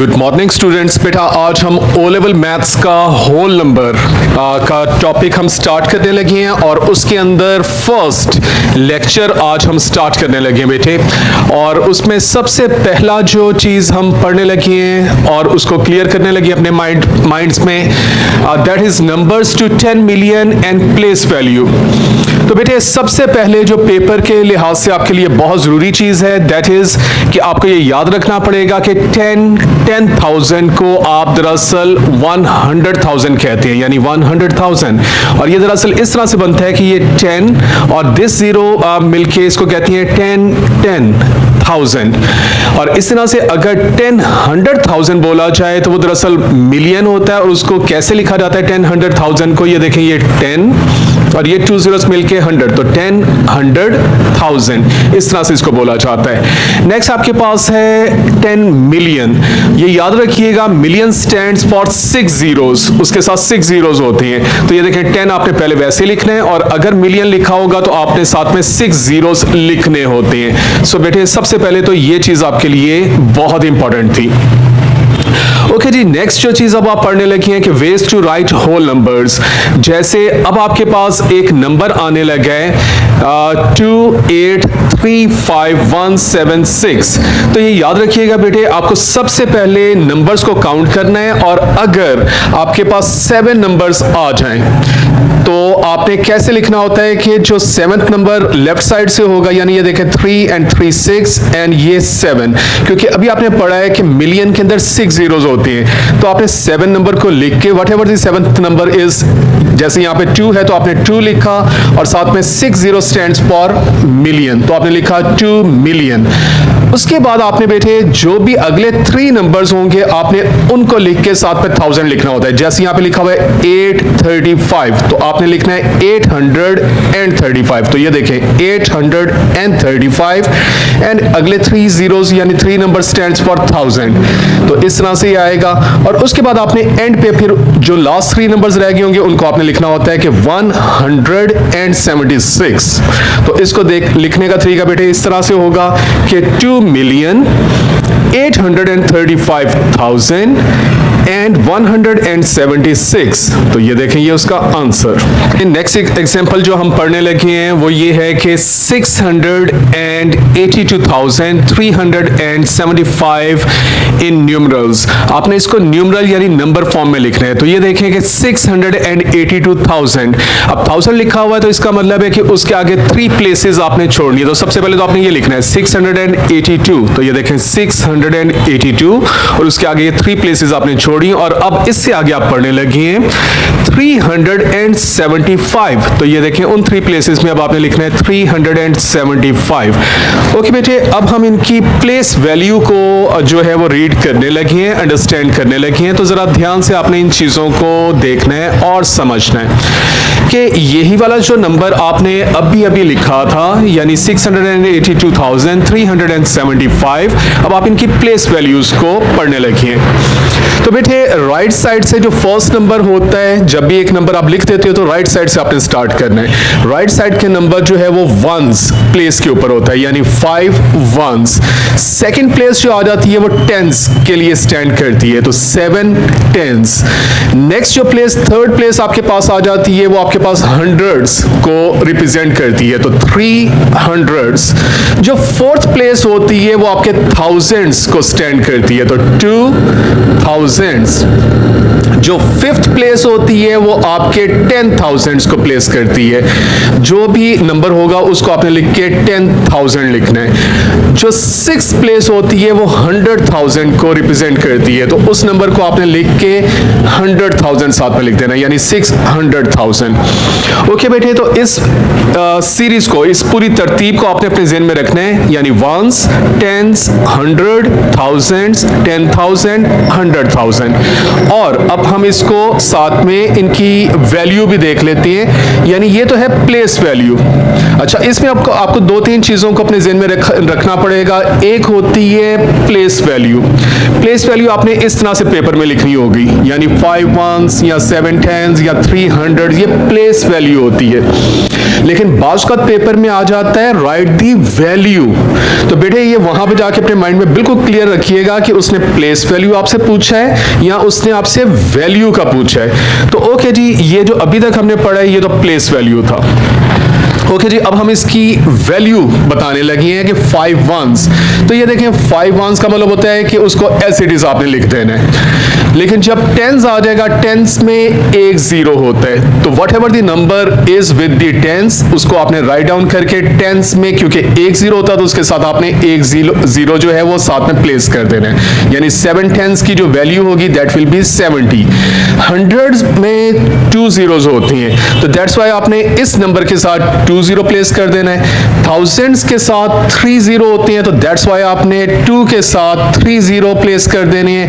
Good morning students. बेटा आज हम ओ लेवल मैथ्स का होल नंबर का टॉपिक हम स्टार्ट करने लगे हैं और उसके अंदर फर्स्ट लेक्चर आज हम स्टार्ट करने लगे हैं बेटे। और उसमें सबसे पहला जो चीज़ हम पढ़ने लगे हैं और उसको क्लियर करने लगे अपने माइंड्स में, that is numbers to 10 million and place value. तो बेटे सबसे पहले जो पेपर के लिहाज से आपके लिए बहुत ज़रूरी चीज़ है दैट इज़ कि आपको ये याद रखना पड़ेगा कि 10,000 को आप दरअसल 100,000 कहते हैं, यानी 100,000। और ये दरअसल इस तरह से बनता है कि ये 10 और दिस जीरो मिलके इसको कहती हैं 10,000। और इस तरह से अगर 100,000 बोला जाए तो वो दरअसल मिलियन होता है। और उसको कैसे लिखा जाता है 100,000 को, ये देखें ये 10 और ये 2 zeros मिलके 100, तो 100,000 इस तरह से इसको बोला जाता है। नेक्स्ट आपके पास है 10 मिलियन। ये याद रखिएगा मिलियन स्टैंड्स फॉर 6 zeros, उसके साथ 6 zeros होते हैं। तो ये देखें 10 आपने पहले वैसे लिखना है और अगर मिलियन लिखा होगा तो आपने साथ में 6 zeros लिखने होते हैं। सो बेटे सबसे पहले तो ये चीज आपके लिए बहुत इंपॉर्टेंट थी। ओके जी, नेक्स्ट जो चीज अब आप पढ़ने लगी हैं कि ways to write whole numbers. जैसे अब आपके पास एक नंबर आने लगा है 2835176। तो ये याद रखिएगा बेटे, आपको सबसे पहले नंबर्स को काउंट करना है और अगर आपके पास 7 नंबर्स आ जाएं तो आपने कैसे लिखना होता है कि जो 7th नंबर लेफ्ट साइड से होगा, यानी ये देखें 3 and 3 6 एंड ये 7, क्योंकि अभी आपने पढ़ा है कि मिलियन के अंदर 6 zeros होती हैं। तो आपने 7 नंबर को लिख के what ever the 7th number is, जैसे यहाँ पे 2 है तो आपने 2 लिखा और साथ में 6 0 स्टैंड्स फॉर मिलियन, तो आपने लिखा 2 मिलियन। उसके बाद आपने बेटे जो भी अगले 3 नंबर्स होंगे आपने उनको लिख के साथ में 1000 लिखना होता है। जैसे यहाँ पे लिखा हुआ है 835, तो आपने लिखना है 835। तो ये देखें 835 एंड अगले 3 zeros यानी 3 नंबर स्टैंड्स फॉर 1000। तो इस तरह से ही आएगा। और उसके बाद आपने एंड पे फिर जो लास्ट 3 नंबर्स रह गए होंगे उनको आपने लिखना होता है कि 176। तो इसको लिखने का तरीका बेटे इस तरह से होगा कि 2,835,000 एंड 176। तो ये देखें ये उसका आंसर। नेक्स्ट एग्जांपल जो हम पढ़ने लगे हैं वो ये है कि 682,375 इन न्यूमरल्स। आपने इसको न्यूमरल यानी नंबर फॉर्म में लिखना है। तो ये देखें कि 682,000, अब 1000 लिखा हुआ है तो इसका मतलब है कि उसके आगे 3 प्लेसेस आपने छोड़नी है। तो सबसे पहले तो आपने ये लिखना है 682। तो ये देखें 682 और उसके आगे ये 3 प्लेसेस आपने छोड़ी। और अब इससे आगे आप पढ़ने लगे हैं 375। तो ये देखें उन 3 प्लेसेस में अब आपने लिखना है 375। ओके बेटे, अब हम इनकी प्लेस वैल्यू को जो है वो रीड करने लगे हैं, अंडरस्टैंड करने लगे हैं। तो जरा ध्यान से आपने इन चीजों को देखना है और समझना है कि यही वाला जो नंबर आपने अभी लिखा था यानी 682,375, अब आप इनकी प्लेस वैल्यूज को पढ़ने लगे हैं। तो बेटे राइट साइड से जो फर्स्ट नंबर होता है, जब भी एक नंबर आप लिख देते हो तो राइट साइड से आपने स्टार्ट करना है। राइट साइड के नंबर जो है वो वंस प्लेस के ऊपर होता है, यानी 5 ones। सेकंड प्लेस जो आ जाती है वो टेंस के लिए स्टैंड करती है, तो 7 tens। नेक्स्ट जो प्लेस थर्ड प्लेस आपके पास आ जाती है वो आपके पास हंड्रेड्स को रिप्रेजेंट करती है, तो 3 hundreds। जो फोर्थ प्लेस होती है वो आपके थाउजेंड्स को स्टैंड करती है, तो 2 thousands। जो फिफ्थ प्लेस होती है वो आपके 10,000s को प्लेस करती है। जो भी नंबर होगा उसको आपने लिख के 10,000 लिखना है। जो सिक्स प्लेस होती है वो 100,000 को रिप्रेजेंट करती है, तो उस नंबर को आपने लिख के 100,000 साथ में लिख देना, यानी 600,000। ओके बेटे, तो इस सीरीज को, इस पूरी तरतीब को आपने अपने ज़हन में रखना है, यानी 1s, 10s, 100, 1000s, 10,000, 100,000। 1000। और अब हम इसको साथ में इनकी वैल्यू भी देख लेते हैं, यानी ये तो है प्लेस वैल्यू। अच्छा, इसमें आपको दो तीन चीज़ों को अपने ज़हन में रखना पड़ेगा। एक होती है प्लेस वैल्यू। प्लेस वैल्यू आपने इस तरह से पेपर में लिखनी होगी, यानी 5 ones या 7 tens या 300, ये प्लेस वैल्यू होती है। लेकिन बाज़ का पेपर में आ जाता है राइट दी वैल्यू। तो बेटे ये वहां पे जाके अपने माइंड में बिल्कुल क्लियर रखिएगा कि उसने प्लेस वैल्यू आपसे पूछा है या उसने आपसे वैल्यू का पूछा है। तो ओके जी, ये जो अभी तक हमने पढ़ा है ये तो प्लेस वैल्यू था। ओके जी, अब हम इसकी वैल्यू बताने लगे हैं कि 5 ones। तो ये देखें 5 ones का मतलब होता है कि उसको एज इट इज आपने लिख देना है। लेकिन जब टेंस आ जाएगा, टेंस में एक जीरो होता है, तो whatever the number is with the tens उसको आपने राइट डाउन करके टेंस में, क्योंकि एक जीरो होता है तो उसके साथ आपने एक जीरो जो है वो साथ में प्लेस कर देना है। यानी 7 tens की जो वैल्यू होगी दैट विल बी 70। हंड्रेड्स में 2 zeros होती हैं, तो दैट्स वाई आपने इस नंबर के साथ 2 0 प्लेस कर देना है। थाउजेंड्स के साथ 3 0 होती हैं, तो दैट्स वाई आपने 2 के साथ 3 0 प्लेस कर देनी है।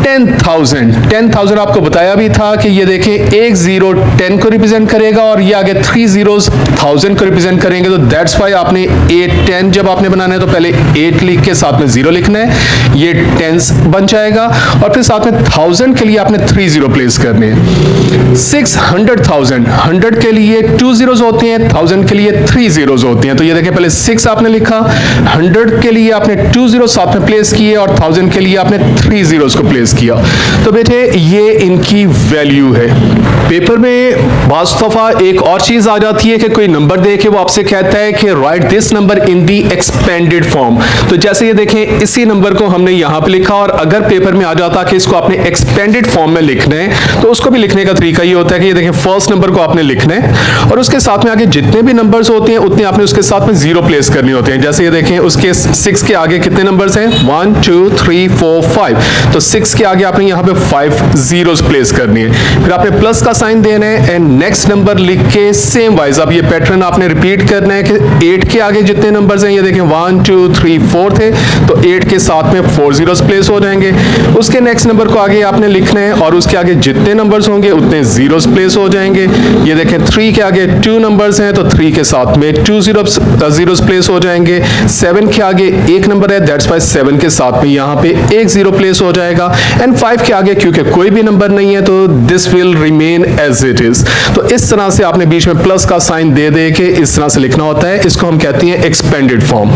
10,000 आपको बताया भी था कि ये देखें एक जीरो 10 को रिप्रेजेंट करेगा और ये आगे 3 zeros 1000 को रिप्रेजेंट करेंगे। तो दैट्स वाई आपने 8 10 जब आपने बनाना है तो पहले 8 लिख के साथ में 0 लिखना है, ये टेंस बन जाएगा। और फिर साथ में 1000 के लिए आपने 3 0 प्लेस करने हैं। 600,000, 100 के लिए 2 zeros होती हैं, 1000 के लिए 3 zeros होती हैं। तो ये देखें पहले 6 आपने लिखा, 100 के लिए आपने 2 zeros साथ में प्लेस किए और 1000 के लिए आपने 3 zeros को प्लेस किया। तो बेटे ये इनकी वैल्यू है। पेपर में बाज़ दफा एक और चीज आ जाती है कि कोई नंबर दे के वो आपसे कहता है कि right this number in the expanded form. तो जैसे ये देखें इसी नंबर को हमने यहां पे लिखा और अगर पेपर में आ जाता कि इसको आपने एक्सपेंडेड फॉर्म में लिखना है तो उसको भी लिखने का तरीका ये होता है कि ये देखें फर्स्ट नंबर को आपने लिखना है और उसके साथ में आगे जितने भी नंबर्स होते हैं उतने आपने उसके साथ में 0 प्लेस करने होते हैं। जैसे ये देखें उसके 6 के आगे कितने नंबर्स हैं, 1 2 3 4 5, तो 6 के आगे आपने यहाँ पे 5 zeros प्लेस करनी है। फिर आपने प्लस का साइन देना है एंड नेक्स्ट नंबर लिख के सेम वाइज अब ये पैटर्न आपने रिपीट करना है कि 8 के आगे जितने नंबर्स हैं, ये देखें 1 2 3 4 थे तो 8 के साथ में 4 zeros प्लेस हो जाएंगे। उसके नेक्स्ट नंबर को आगे आपने लिखना है और उसके आगे जितने नंबर्स होंगे उतने zeros प्लेस हो जाएंगे। ये देखें 3 के आगे 2 नंबर्स हैं तो 3 के साथ में 2 zeros प्लेस हो जाएंगे। 7 के आगे एक नंबर है दैट्स वाई 7 के साथ में यहाँ पे 1 0 प्लेस हो जाएगा। एंड 5 के आगे क्योंकि कोई भी नंबर नहीं है तो this will remain as it is. तो इस तरह से आपने बीच में प्लस का साइन दे दे के इस तरह से लिखना होता है, इसको हम कहते हैं एक्सपेंडेड फॉर्म।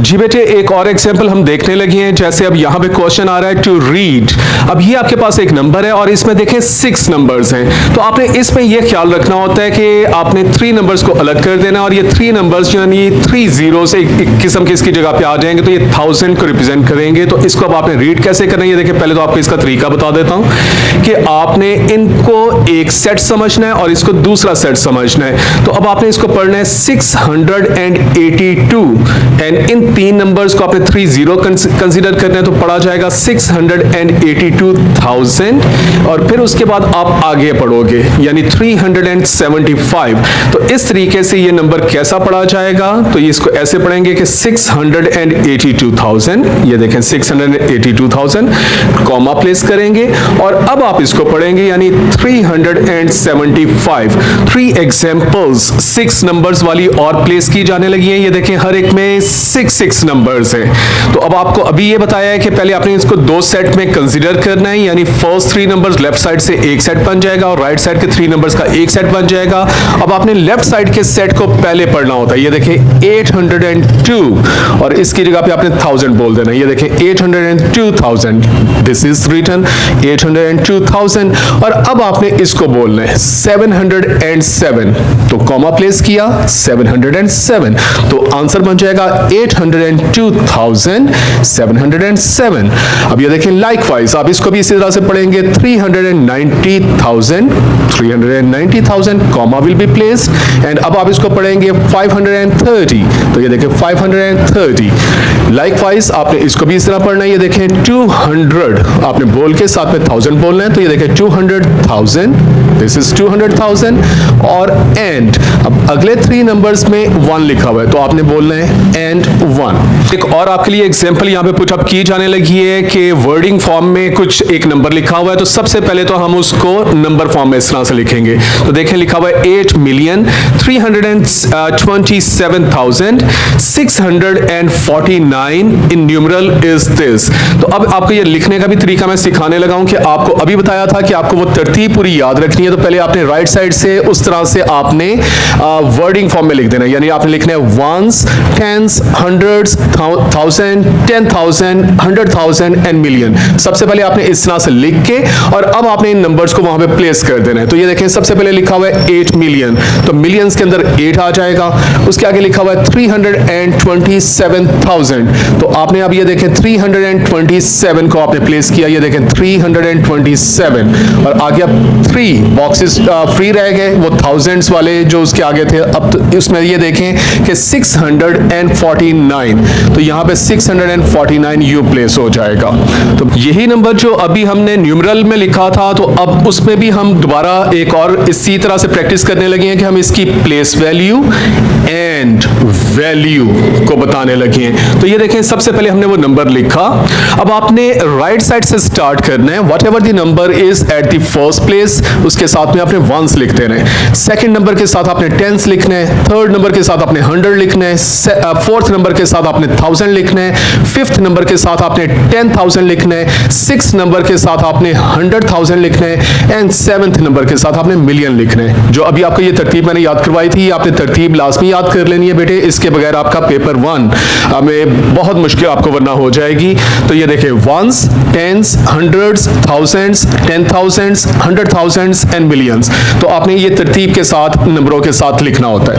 जी बेटे एक और एग्जांपल हम देखने लगे हैं। जैसे अब यहाँ पे क्वेश्चन आ रहा है टू रीड। अब ये आपके पास एक नंबर है और इसमें देखें 6 नंबर्स हैं, तो आपने इसमें ये ख्याल रखना होता है कि आपने 3 नंबर्स को अलग कर देना और ये 3 नंबर्स यानी 3 zeros एक किस्म के इसकी जगह पे आ जाएंगे तो ये 1000 को रिप्रेजेंट करेंगे। तो इसको अब आपने रीड कैसे करना है ये देखें। पहले तो आपको इसका तरीका बता देता हूँ कि आपने इनको एक सेट समझना है और इसको दूसरा सेट समझना है। तो अब आपने इसको पढ़ना है 682 एंड इन 3 नंबर्स को आपने 3 0 कंसीडर करना है तो पढ़ा जाएगा 682,000 और फिर उसके बाद आप आगे पढ़ोगे यानी 375। तो इस तरीके से ये नंबर कैसा पढ़ा जाएगा, तो ये इसको ऐसे पढ़ेंगे कि 682,000, ये देखें 682,000 कॉमा प्लेस करेंगे और अब आप इसको पढ़ेंगे यानी 375। 3 एग्जांपल्स 6 नंबर्स वाली और प्लेस की जाने लगी हैं। ये देखें हर एक में 6 नंबर्स हैं। तो अब आपको अभी ये बताया है कि पहले आपने इसको 2 सेट में कंसीडर करना है यानी फर्स्ट 3 नंबर्स लेफ्ट साइड से एक सेट बन जाएगा और राइट साइड के 3 नंबर्स का एक सेट बन जाएगा। अब आपने लेफ्ट साइड के सेट को पहले पढ़ना होता है। ये देखें 802 और इसकी जगह पे आपने 1000 बोल देना। ये देखें 802,000, दिस इज रिटन 802,000 और अब आपने इसको बोलना है 707, तो कॉमा प्लेस किया 707 तो आंसर बन जाएगा 802,707। अब ये देखें लाइकवाइज आप इसको भी इसी तरह से पढ़ेंगे 390,307 390,000, comma will be placed. And अब आप इसको पढ़ेंगे 530, तो ये देखें 530। लाइकवाइज आपने इसको भी इस तरह पढ़ना है, ये देखें 200, आपने बोल के साथ में 1000 बोलना है, तो ये देखें 200,000, दिस इज 200,000। और एंड अब अगले 3 नंबर्स में 1 लिखा हुआ है, तो आपने बोलना है एंड 1। एक और आपके लिए एग्जांपल यहाँ पे पुटअप की जाने लगी है कि वर्डिंग फॉर्म में कुछ एक नंबर लिखा हुआ है, तो सबसे पहले तो हम उसको नंबर फॉर्म में इस तरह से लिखेंगे। तो देखें लिखा हुआ है 8,327,649 इन न्यूमरल इज दिस। तो अब आपको ये लिखने का भी तरीका मैं सिखाने लगा हूं कि आपको अभी बताया था कि आपको वो तरतीब पूरी याद रखनी है। तो पहले आपने राइट साइड से उस तरह से आपने वर्डिंग फॉर्म में लिख देना, यानी आपने लिखना है ones, tens, hundreds, 1000, 10,000, 100,000 and million. सबसे पहले आपने इस तरह से लिख के और अब आपने इन नंबर्स को वहां पे प्लेस कर देना है। तो ये देखें सबसे पहले लिखा हुआ है 8 मिलियन, तो मिलियंस के अंदर 8 आ जाएगा। उसके आगे लिखा हुआ है 327,000, तो आपने अब ये देखें 327 को आपने प्लेस किया, ये देखें 327 और आगे अब 3 बॉक्सेस फ्री रह गए, वो थाउजेंड्स वाले जो उसके आगे थे। अब तो इसमें ये देखें कि 649, तो यहाँ पे 649 यू प्लेस हो जाएगा। तो यही नंबर जो अभी हमने न्यूमरल में लिखा था, तो अब उसमें भी हम दोबारा एक और इसी तरह से प्रैक्टिस करने लगे हैं कि हम इसकी प्लेस वैल्यू एंड वैल्यू को बताने लगे हैं। तो ये देखें सबसे पहले हमने वो नंबर लिखा, अब आपने राइट साइड से स्टार्ट करना है। What ever the number is at the first place, उसके साथ में आपने वंस लिख देना है। सेकंड नंबर के साथ आपने टेंस लिखना है, थर्ड नंबर के साथ आपने 100 लिखना है, फोर्थ नंबर के साथ आपने 1000 लिखना है, फिफ्थ नंबर के साथ आपने 10,000 लिखना है, सिक्स नंबर के साथ आपने 100,000 लिखना है एंड सेवंथ नंबर के साथ आपने मिलियन लिखना है। जो अभी आपको ये तरतीब मैंने याद करवाई थी, आपने तरतीब लाजमी याद कर लेनी है बेटे, इसके बगैर आपका पेपर 1 में बहुत मुश्किल आपको वरना हो जाएगी। तो ये देखें ones, tens, hundreds, thousands, 10,000, 100,000 and millions. तो आपने ये तरतीब के साथ नंबरों के साथ लिखना होता है।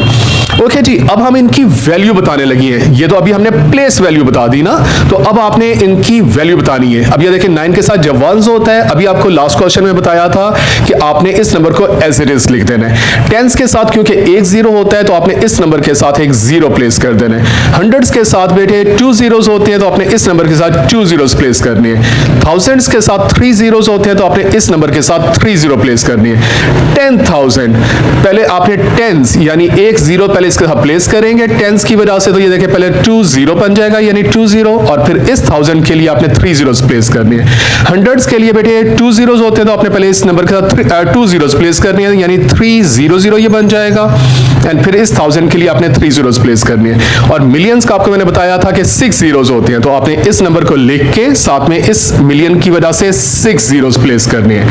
ओके जी, अब हम इनकी वैल्यू बताने लगी है। ये तो अभी हमने प्लेस वैल्यू बता दी ना, तो अब आपने इनकी वैल्यू बतानी है। अब ये देखें 9 के साथ जब वंस होता है, अभी आपको लास्ट क्वेश्चन में बताया था कि आपने इस नंबर को एज इट इज लिख देना है। टेंस के साथ क्योंकि एक 0 होता है, तो आपने इस नंबर के साथ एक 0 प्लेस कर देना है। हंड्रेड्स के साथ बेटे 2 zeros होते हैं, तो आपने इस नंबर के साथ 2 zeros प्लेस करनी है। थाउजेंड्स के साथ 3 zeros होते हैं, तो आपने इस नंबर के साथ 3 0 प्लेस करनी है। 10,000 पहले आपने टेंस यानी एक 0 पहले इसके साथ प्लेस करेंगे टेंस की वजह से, तो ये देखें पहले 2 0 बन जाएगा यानी 2 0, और फिर इस 1000 के लिए आपने 3 zeros प्लेस करनी है। हंड्रेड्स के लिए बेटे 2 zeros होते हैं, तो आपने पहले इस नंबर के साथ 2 zeros प्लेस करनी है यानी 300 ये बन जाएगा, एंड फिर इस 1000 के लिए आपने 3 zeros प्लेस करनी है। और मिलियंस का आपको मैंने बताया था कि 6 zeros होते हैं, तो आपने इस नंबर को लिख के साथ में इस मिलियन की वजह से 6 zeros प्लेस करनी है।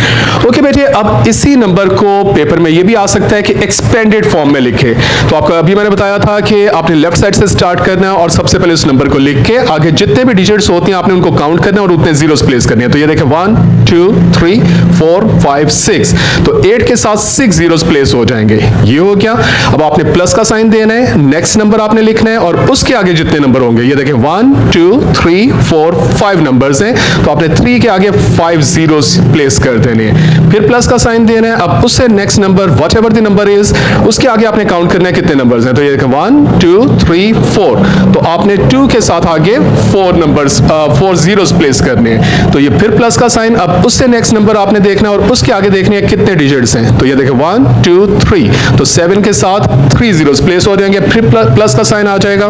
ओके बेटे, अब इसी नंबर को पेपर में ये भी आ सकता है कि एक्सपेंडेड फॉर्म में लिखे। तो आपको अभी मैंने बताया था कि आपने लेफ्ट साइड से स्टार्ट करना है और सबसे पहले उस नंबर को लिख के आगे जितने भी डिजिट्स होती हैं आपने उनको काउंट करना है और उतने जीरोस प्लेस करने हैं। तो ये देखें 1 2 3 4 5 6, तो 8 के साथ 6 zeros प्लेस हो जाएंगे। ये हो गया। अब आपने प्लस का साइन देना है, नेक्स्ट नंबर आपने लिखना है और उसके आगे जितने नंबर होंगे, ये देखें 1 2 3 4 5 नंबर्स हैं, तो आपने 3 के आगे 5 zeros प्लेस कर देने हैं। फिर प्लस का साइन देना है, अब उससे next number what ever the number is, उसके आगे आपने काउंट करना है कितने नंबर्स हैं। तो ये देखें 1 2 3 4, तो आपने 2 के साथ आगे 4 नंबर्स 4 zeros प्लेस करने हैं। तो ये फिर प्लस का साइन, अब उससे नेक्स्ट नंबर आपने देखना है और उसके आगे देखने हैं कितने डिजिट्स हैं। तो ये देखें 1 2 3, तो 7 के साथ 3 zeros प्लेस हो जाएंगे, फिर प्लस का साइन आ जाएगा।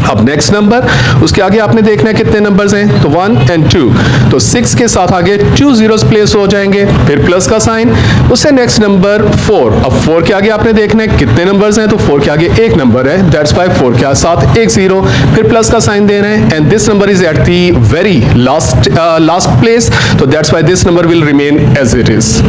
अब नेक्स्ट नंबर, उसके आगे आपने देखना है कितने नंबर्स हैं, तो 1 and 2, तो 6 के साथ आगे 2 zeros प्लेस हो जाएंगे, फिर प्लस का साइन, उससे नेक्स्ट नंबर 4, अब 4 के आगे आपने देखना है कितने नंबर्स हैं, तो 4 के आगे एक नंबर है, दैट्स वाई 4 के साथ एक 0, फिर प्लस का साइन देना है, and this number is at the very last place, तो that's why this number will remain as it is.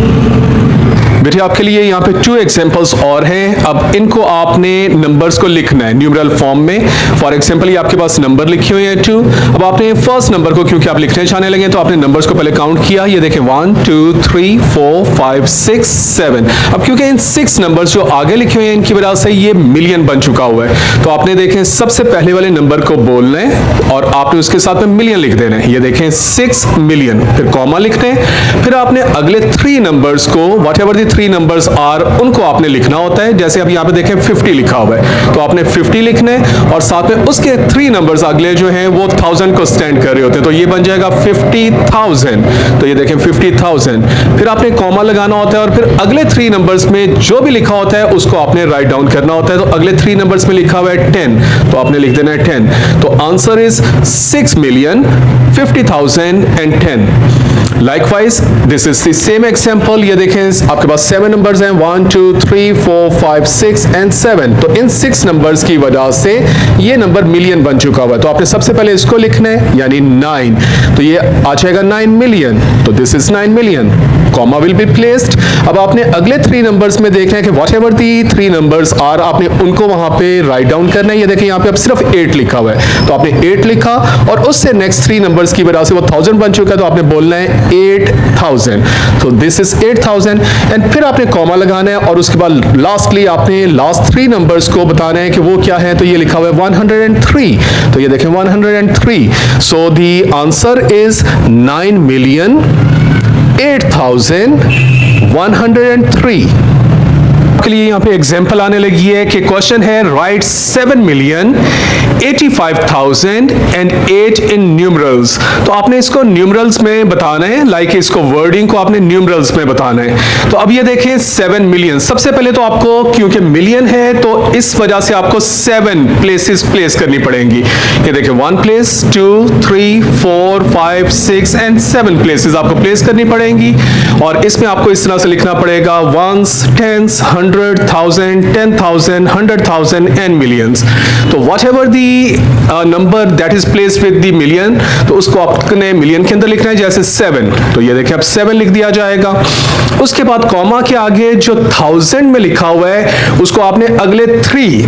बेटे आपके लिए यहाँ पे 2 एग्जांपल्स और हैं। अब इनको आपने नंबर्स को लिखना है न्यूमरल फॉर्म में। फॉर एग्जांपल ये आपके पास नंबर लिखे हुए हैं 2। अब आपने फर्स्ट नंबर को क्योंकि आप लिखने जाने लगे तो आपने नंबर्स को पहले काउंट किया। ये देखें 1 2 3 4 5 6 7। अब क्योंकि इन 6 नंबर्स जो आगे लिखे हुए हैं इनकी वजह से ये मिलियन बन चुका हुआ है, तो आपने देखें सबसे पहले वाले नंबर को बोलना है और आपने उसके साथ में मिलियन लिख देना है। ये देखें 6 मिलियन, फिर कॉमा लिखते हैं, फिर आपने अगले 3 नंबर्स को whatever the three numbers are उनको आपने लिखना होता है। जैसे अब यहाँ पे देखें 50 लिखा हुआ है, तो आपने 50 लिखना है और साथ में उसके थ्री नंबर्स अगले जो हैं वो 1000 को स्टैंड कर रहे होते हैं, तो ये बन जाएगा 50,000। तो ये देखें 50,000, फिर आपने कॉमा लगाना होता है और फिर अगले थ्री नंबर्स में जो भी लिखा होता है उसको आपने राइट डाउन करना होता है। तो अगले थ्री नंबर्स में लिखा हुआ है 10, तो आपने लिख देना है 10। तो answer is 6,50,010। Likewise, this is the same example। ये देखें आपके पास 7 नंबर्स हैं, 1 2 3 4 5 6 and 7। तो इन 6 नंबर्स की वजह से ये नंबर मिलियन बन चुका हुआ है। तो आपने सबसे पहले इसको लिखना है यानी 9, तो ये आ जाएगा 9 मिलियन। तो this is 9 million, comma will be placed. अब आपने अगले थ्री नंबर्स में देखना है कि whatever the three numbers are, आपने उनको वहां पे राइट डाउन करना है। ये देखिए यहाँ पे अब सिर्फ 8 लिखा हुआ है, तो आपने 8 लिखा और उससे नेक्स्ट थ्री नंबर्स की वजह से वो 1000 बन चुका है, तो आपने बोलना है 8000। तो दिस इज 8000 एंड फिर आपने कॉमा लगाना है और उसके बाद लास्टली आपने लास्ट थ्री नंबर्स को बताना है कि वो क्या है। तो ये लिखा हुआ है 103, तो ये देखें 103। So the answer is 9,08,103। के लिए यहाँ पे एग्जाम्पल आने लगी है कि क्वेश्चन है राइट 7,85,008 इन न्यूमरल्स। तो आपने इसको न्यूमरल्स में बताना है, लाइक इसको वर्डिंग को आपने न्यूमरल्स में बताना है। तो अब ये देखें 7 मिलियन, सबसे पहले तो आपको क्योंकि मिलियन है तो इस वजह से आपको 7 प्लेसेस प्लेस करनी पड़ेंगी। ये देखें 1 प्लेस 2 3 4 5 6 एंड 7 प्लेसेस आपको प्लेस करनी पड़ेंगी और इसमें आपको इस तरह से लिखना पड़ेगा वंस, टेंस, 100,000, 10,000, 100,000 and millions। तो whatever the number that is placed with the million, तो उसको आपने मिलियन के अंदर लिखना है। जैसे 7, तो ये देखिए अब 7 लिख दिया जाएगा। उसके बाद कॉमा के आगे जो 1000 में लिखा हुआ है उसको आपने अगले 3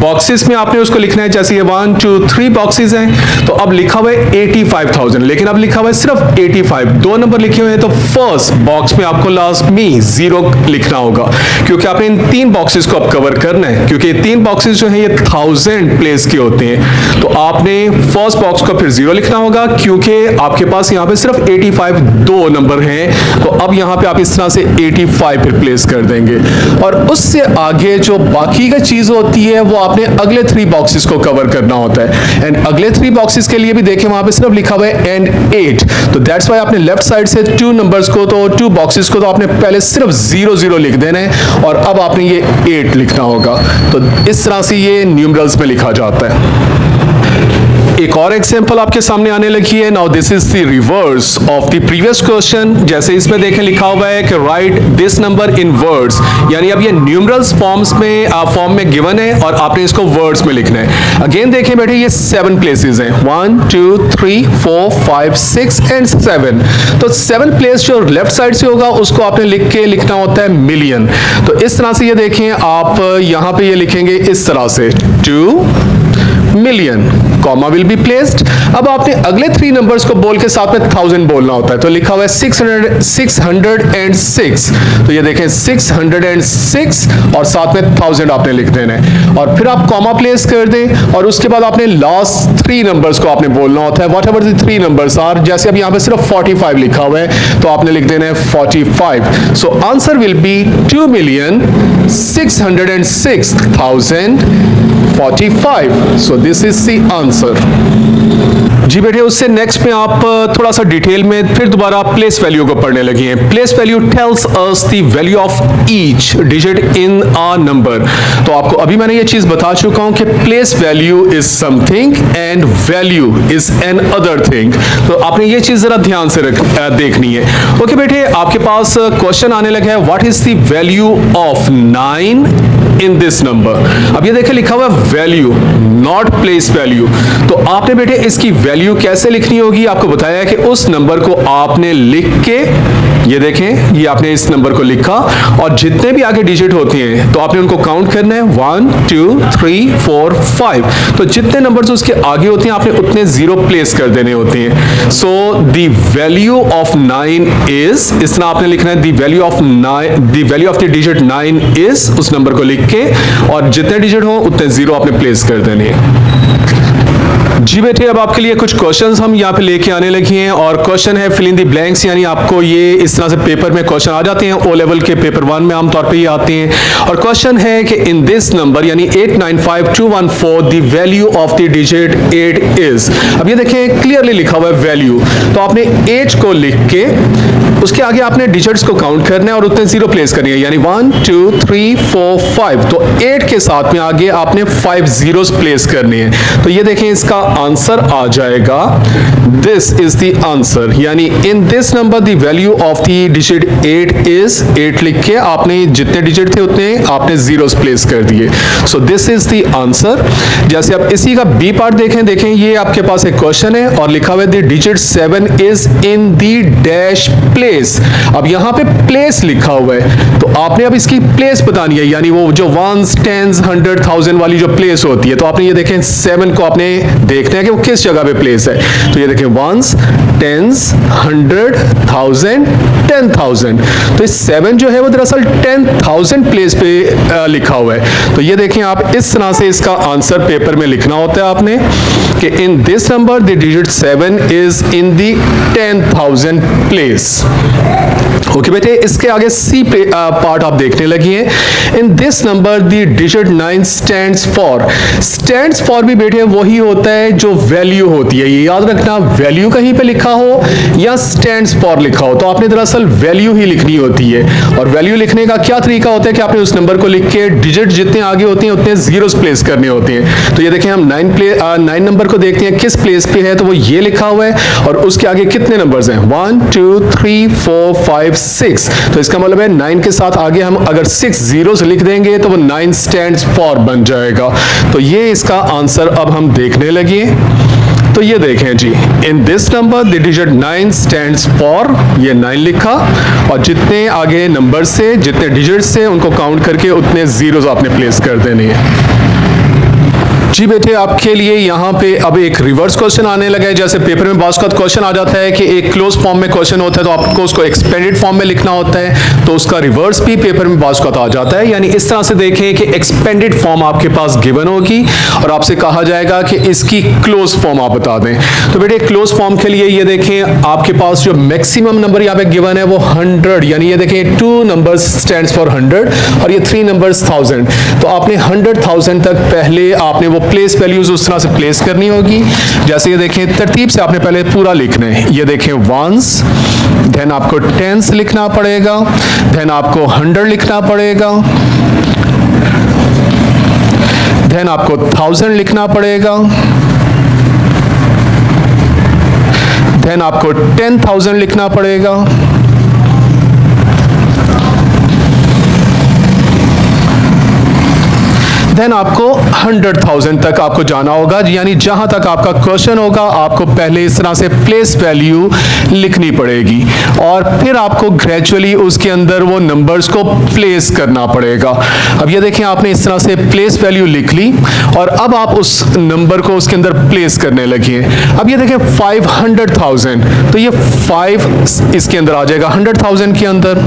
बॉक्सेस में आपने उसको लिखना है। जैसे ये 1 2 3 बॉक्सेस हैं, तो अब लिखा हुआ है 85,000, लेकिन अब लिखा हुआ है सिर्फ 85, 2 नंबर लिखे हुए हैं, तो फर्स्ट बॉक्स में आपको लास्ट में 0 लिखना होगा क्योंकि आपने इन 3 बॉक्सेस को अब कवर करना है। क्योंकि ये 3 बॉक्सेस जो हैं ये 1000 प्लेस के होते हैं, तो आपने फर्स्ट बॉक्स को फिर 0 लिखना होगा क्योंकि आपके पास यहाँ पे सिर्फ 85 2 नंबर हैं। तो अब यहाँ पे आप इस तरह से 85 फिर प्लेस कर देंगे और उससे आगे जो बाकी का चीज होती है वो आपने अगले 3 बॉक्सेस को कवर करना होता है। एंड अगले 3 बॉक्सेस के लिए भी देखें वहां पे सिर्फ लिखा हुआ है एंड 8, तो दैट्स वाई आपने लेफ्ट साइड से 2 नंबर्स को तो 2 बॉक्सेस को तो आपने पहले सिर्फ 0 0 लिख देना है और अब आपने ये 8 लिखना होगा। तो इस तरह से ये न्यूमरल्स में लिखा जाता है। एक और एग्जांपल आपके सामने आने लगी है। Now this is the reverse of the previous question. जैसे इसमें देखें लिखा हुआ है कि right this number in words, यानी अब ये न्यूमरल्स फॉर्म में गिवन है और आपने इसको वर्ड्स में लिखना है। अगेन देखें बेटे ये 7 प्लेसेस हैं, 1 2 3 4 5 6 एंड 7। तो 7 प्लेस जो लेफ्ट साइड से होगा उसको आपने लिख के लिखना होता है मिलियन। तो इस तरह से ये देखें आप यहां पे ये लिखेंगे इस तरह से 2 million, comma will be placed. अब आपने अगले 3 नंबर्स को बोल के साथ में 1000 बोलना होता है, तो लिखा हुआ है 606। तो ये देखें 606 और साथ में 1000 आपने लिख देना है और फिर आप कॉमा प्लेस कर दें और उसके बाद आपने लास्ट 3 नंबर्स को आपने बोलना होता है whatever the 3 numbers are. जैसे अब यहाँ पे सिर्फ 45 लिखा हुआ है तो आपने लिख देना है 45। So answer will be 2,606,045। So this is the answer। जी बेटे उससे नेक्स्ट में आप थोड़ा सा डिटेल में फिर दोबारा प्लेस वैल्यू को पढ़ने लगे हैं। Place value tells us the value of each digit in a number. तो आपको अभी मैंने ये चीज बता चुका हूं कि place value is something and value is an other thing. तो आपने ये चीज जरा ध्यान से देखनी है। ओके बेटे आपके पास क्वेश्चन आने लगा है what is the value of 9 in this number. अब ये देखें लिखा हुआ वैल्यू नॉट प्लेस वैल्यू। तो आपने बेटे इसकी वैल्यू कैसे लिखनी होगी आपको बताया है कि उस नंबर को आपने लिख के ये देखें ये आपने इस नंबर को लिखा और जितने भी आगे डिजिट होते हैं तो आपने उनको काउंट करना है 1 2 3 4 5। तो जितने नंबर्स उसके आगे होते हैं आपने उतने 0 प्लेस कर देने होते हैं। So the value of 9 is, इस तरह आपने लिखना है the value of 9, the value of the digit 9 is, उस नंबर को लिख के और जितने डिजिट हो उतने 0 आपने प्लेस कर देने हैं। जी बेटे, अब आपके लिए कुछ क्वेश्चंस हम यहाँ पे लेके आने लगे हैं और क्वेश्चन है फिल इन द ब्लैंक्स, यानी आपको ये इस तरह से पेपर में क्वेश्चन आ जाते हैं। ओ लेवल के पेपर 1 में आमतौर पे ये आते हैं और क्वेश्चन है कि इन दिस नंबर यानी 895214 the value of the digit 8 is. अब ये देखें क्लियरली लिखा हुआ है वैल्यू, तो आपने 8 को लिख के उसके आगे आपने डिजिट्स को काउंट करना है और उतने जीरो प्लेस करनी है, यानी 1 2 3 4 5। तो 8 के साथ में आगे आपने 5 जीरोस प्लेस करने हैं। तो ये देखें इसका आंसर आ जाएगा, दिस इज द आंसर, यानी इन this number the value of the digit 8 is. 8 लिख के आपने जितने डिजिट थे उतने आपने जीरोस प्लेस कर दिए। सो दिस इज द आंसर। जैसे आप इसी का बी पार्ट देखें ये आपके पास एक क्वेश्चन है और लिखा हुआ है the digit 7 is in the dash place. अब यहां पे प्लेस लिखा हुआ है, तो आपने अब इसकी प्लेस बतानी है, यानी वो जो 1s 10s 100 1000 वाली जो प्लेस होती है। तो आपने ये देखें 7 को आपने देखना है कि वो किस जगह पे प्लेस है। तो ये देखें 1s 10s 100 1000 10,000। तो इस 7 जो है वो दरअसल 10,000 प्लेस पे लिखा हुआ है। तो ये देखें आप इस तरह से इसका आंसर पेपर में लिखना होता है आपने कि इन this number the digit 7 is in the 10,000 place. Okay बेटे, इसके आगे सी पार्ट आप देखने लगी हैं। इन this number the digit 9 stands for. Stands for भी बेटे वही होता है जो वैल्यू होती है, ये याद रखना, वैल्यू कहीं पे लिखा हो या स्टैंड्स फॉर लिखा हो तो आपने दरअसल वैल्यू ही लिखनी होती है। और वैल्यू लिखने का क्या तरीका होता है कि आपने उस नंबर को लिख के डिजिट जितने आगे होते हैं उतने जीरोस प्लेस करने होते हैं। तो ये देखें हम 9 नंबर को देखते हैं किस प्लेस पे है, तो वो ये लिखा हुआ है और उसके आगे कितने नंबर्स हैं 1 2 3 4 5 6। तो इसका मतलब है 9 के साथ आगे हम अगर 6 जीरोस लिख देंगे तो वो 9 स्टैंड्स फॉर बन जाएगा। तो ये इसका आंसर अब हम देखने लगे। तो ये देखें जी, in this number the digit 9 stands for, ये 9 लिखा और जितने आगे नंबर से जितने डिजिट्स से उनको काउंट करके उतने जीरोस आपने प्लेस कर देने हैं। जी बेटे, आपके लिए यहाँ पे अब एक रिवर्स क्वेश्चन आने लगा है। जैसे पेपर में बास का क्वेश्चन आ जाता है कि एक क्लोज फॉर्म में क्वेश्चन होता है तो आपको उसको एक्सपेंडेड फॉर्म में लिखना होता है, तो उसका रिवर्स भी पेपर में बास का आ जाता है। यानी इस तरह से देखें कि एक्सपेंडेड फॉर्म आपके पास गिवन होगी और आपसे कहा जाएगा कि इसकी क्लोज फॉर्म आप बता दें। तो बेटे क्लोज फॉर्म के लिए ये देखें आपके पास जो मैक्सिमम नंबर यहाँ पे गिवन है वो 100, यानी ये देखें 2 नंबर्स स्टैंड्स फॉर 100 और ये 3 नंबर्स 1000। तो आपने 100,000 तक पहले आपने वो प्लेस वैल्यूज उस तरह से प्लेस करनी होगी। जैसे ये देखें तरतीब से आपने पहले पूरा लिखना है। ये देखें 1s, देन आपको 10s लिखना पड़ेगा, देन आपको 100 लिखना पड़ेगा, देन आपको 1000 लिखना पड़ेगा, देन आपको 10,000 लिखना पड़ेगा, देन आपको 100,000 तक आपको जाना होगा, यानी जहां तक आपका क्वेश्चन होगा आपको पहले इस तरह से प्लेस वैल्यू लिखनी पड़ेगी और फिर आपको ग्रेजुअली उसके अंदर वो नंबर्स को प्लेस करना पड़ेगा। अब ये देखें आपने इस तरह से प्लेस वैल्यू लिख ली और अब आप उस नंबर को उसके अंदर प्लेस करने लगे। अब ये देखें 500,000, तो ये 5 इसके अंदर आ जाएगा 100,000 के अंदर।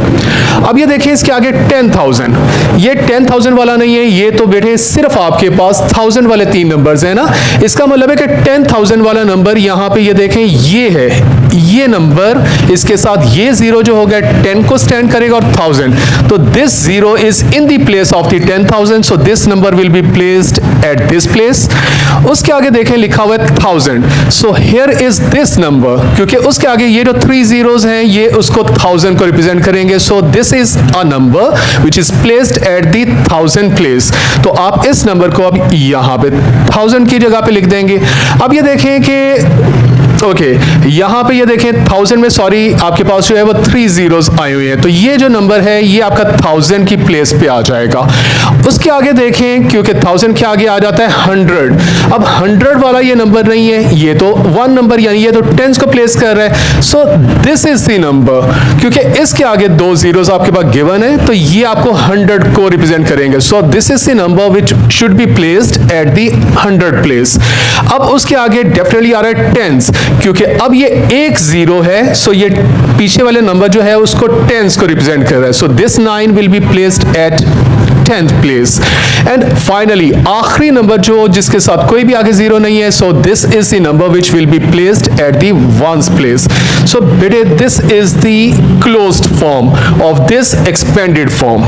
अब ये देखें इसके आगे 10,000, ये 10,000 वाला नहीं है, ये तो बेटे सिर्फ आपके पास 1000 वाले 3 नंबर्स हैं ना। इसका मतलब है कि 10,000 वाला नंबर यहां पे ये देखें ये है, ये नंबर इसके साथ ये जीरो जो हो गया 10 को स्टैंड करेगा और 1000। तो this zero is in the place of the 10,000, so this number will be placed at this place. उसके आगे देखें लिखा हुआ है 1000, so here is this number, क्योंकि उसके आगे ये जो 3 जीरोस हैं ये उसको 1000 को रिप्रेजेंट करेंगे। सो this is a number which is placed at the 1000 place. तो आप इस नंबर को अब यहां पे 1000 की जगह पे लिख देंगे। अब ये देखें कि ओके यहां पे ये देखें 1000 में सॉरी आपके पास जो है वो 3 जीरोस आए हुए हैं, तो ये जो नंबर है ये आपका 1000 की प्लेस पे आ जाएगा। उसके आगे देखें क्योंकि 1000 के आगे आ जाता है 100। अब 100 वाला ये नंबर नहीं है, ये तो 1 नंबर यानी ये तो 10 को प्लेस कर रहा है। So this is the number, क्योंकि इसके आगे 2 जीरोस आपके पास गिवन है तो ये आपको 100 को रिप्रेजेंट करेंगे। सो this is the number which should be placed at the 100 place. अब उसके आगे डेफिनेटली आ रहा है 10s, क्योंकि अब ये एक जीरो है, सो ये पीछे वाले नंबर जो है उसको 10s को रिप्रेजेंट कर रहा है। So this 9 will be placed at 10th place. And finally आखिरी नंबर जो जिसके साथ कोई भी आगे जीरो नहीं है, so this is the number which will be placed at the ones place. So बेटे this is the closed form of this expanded form.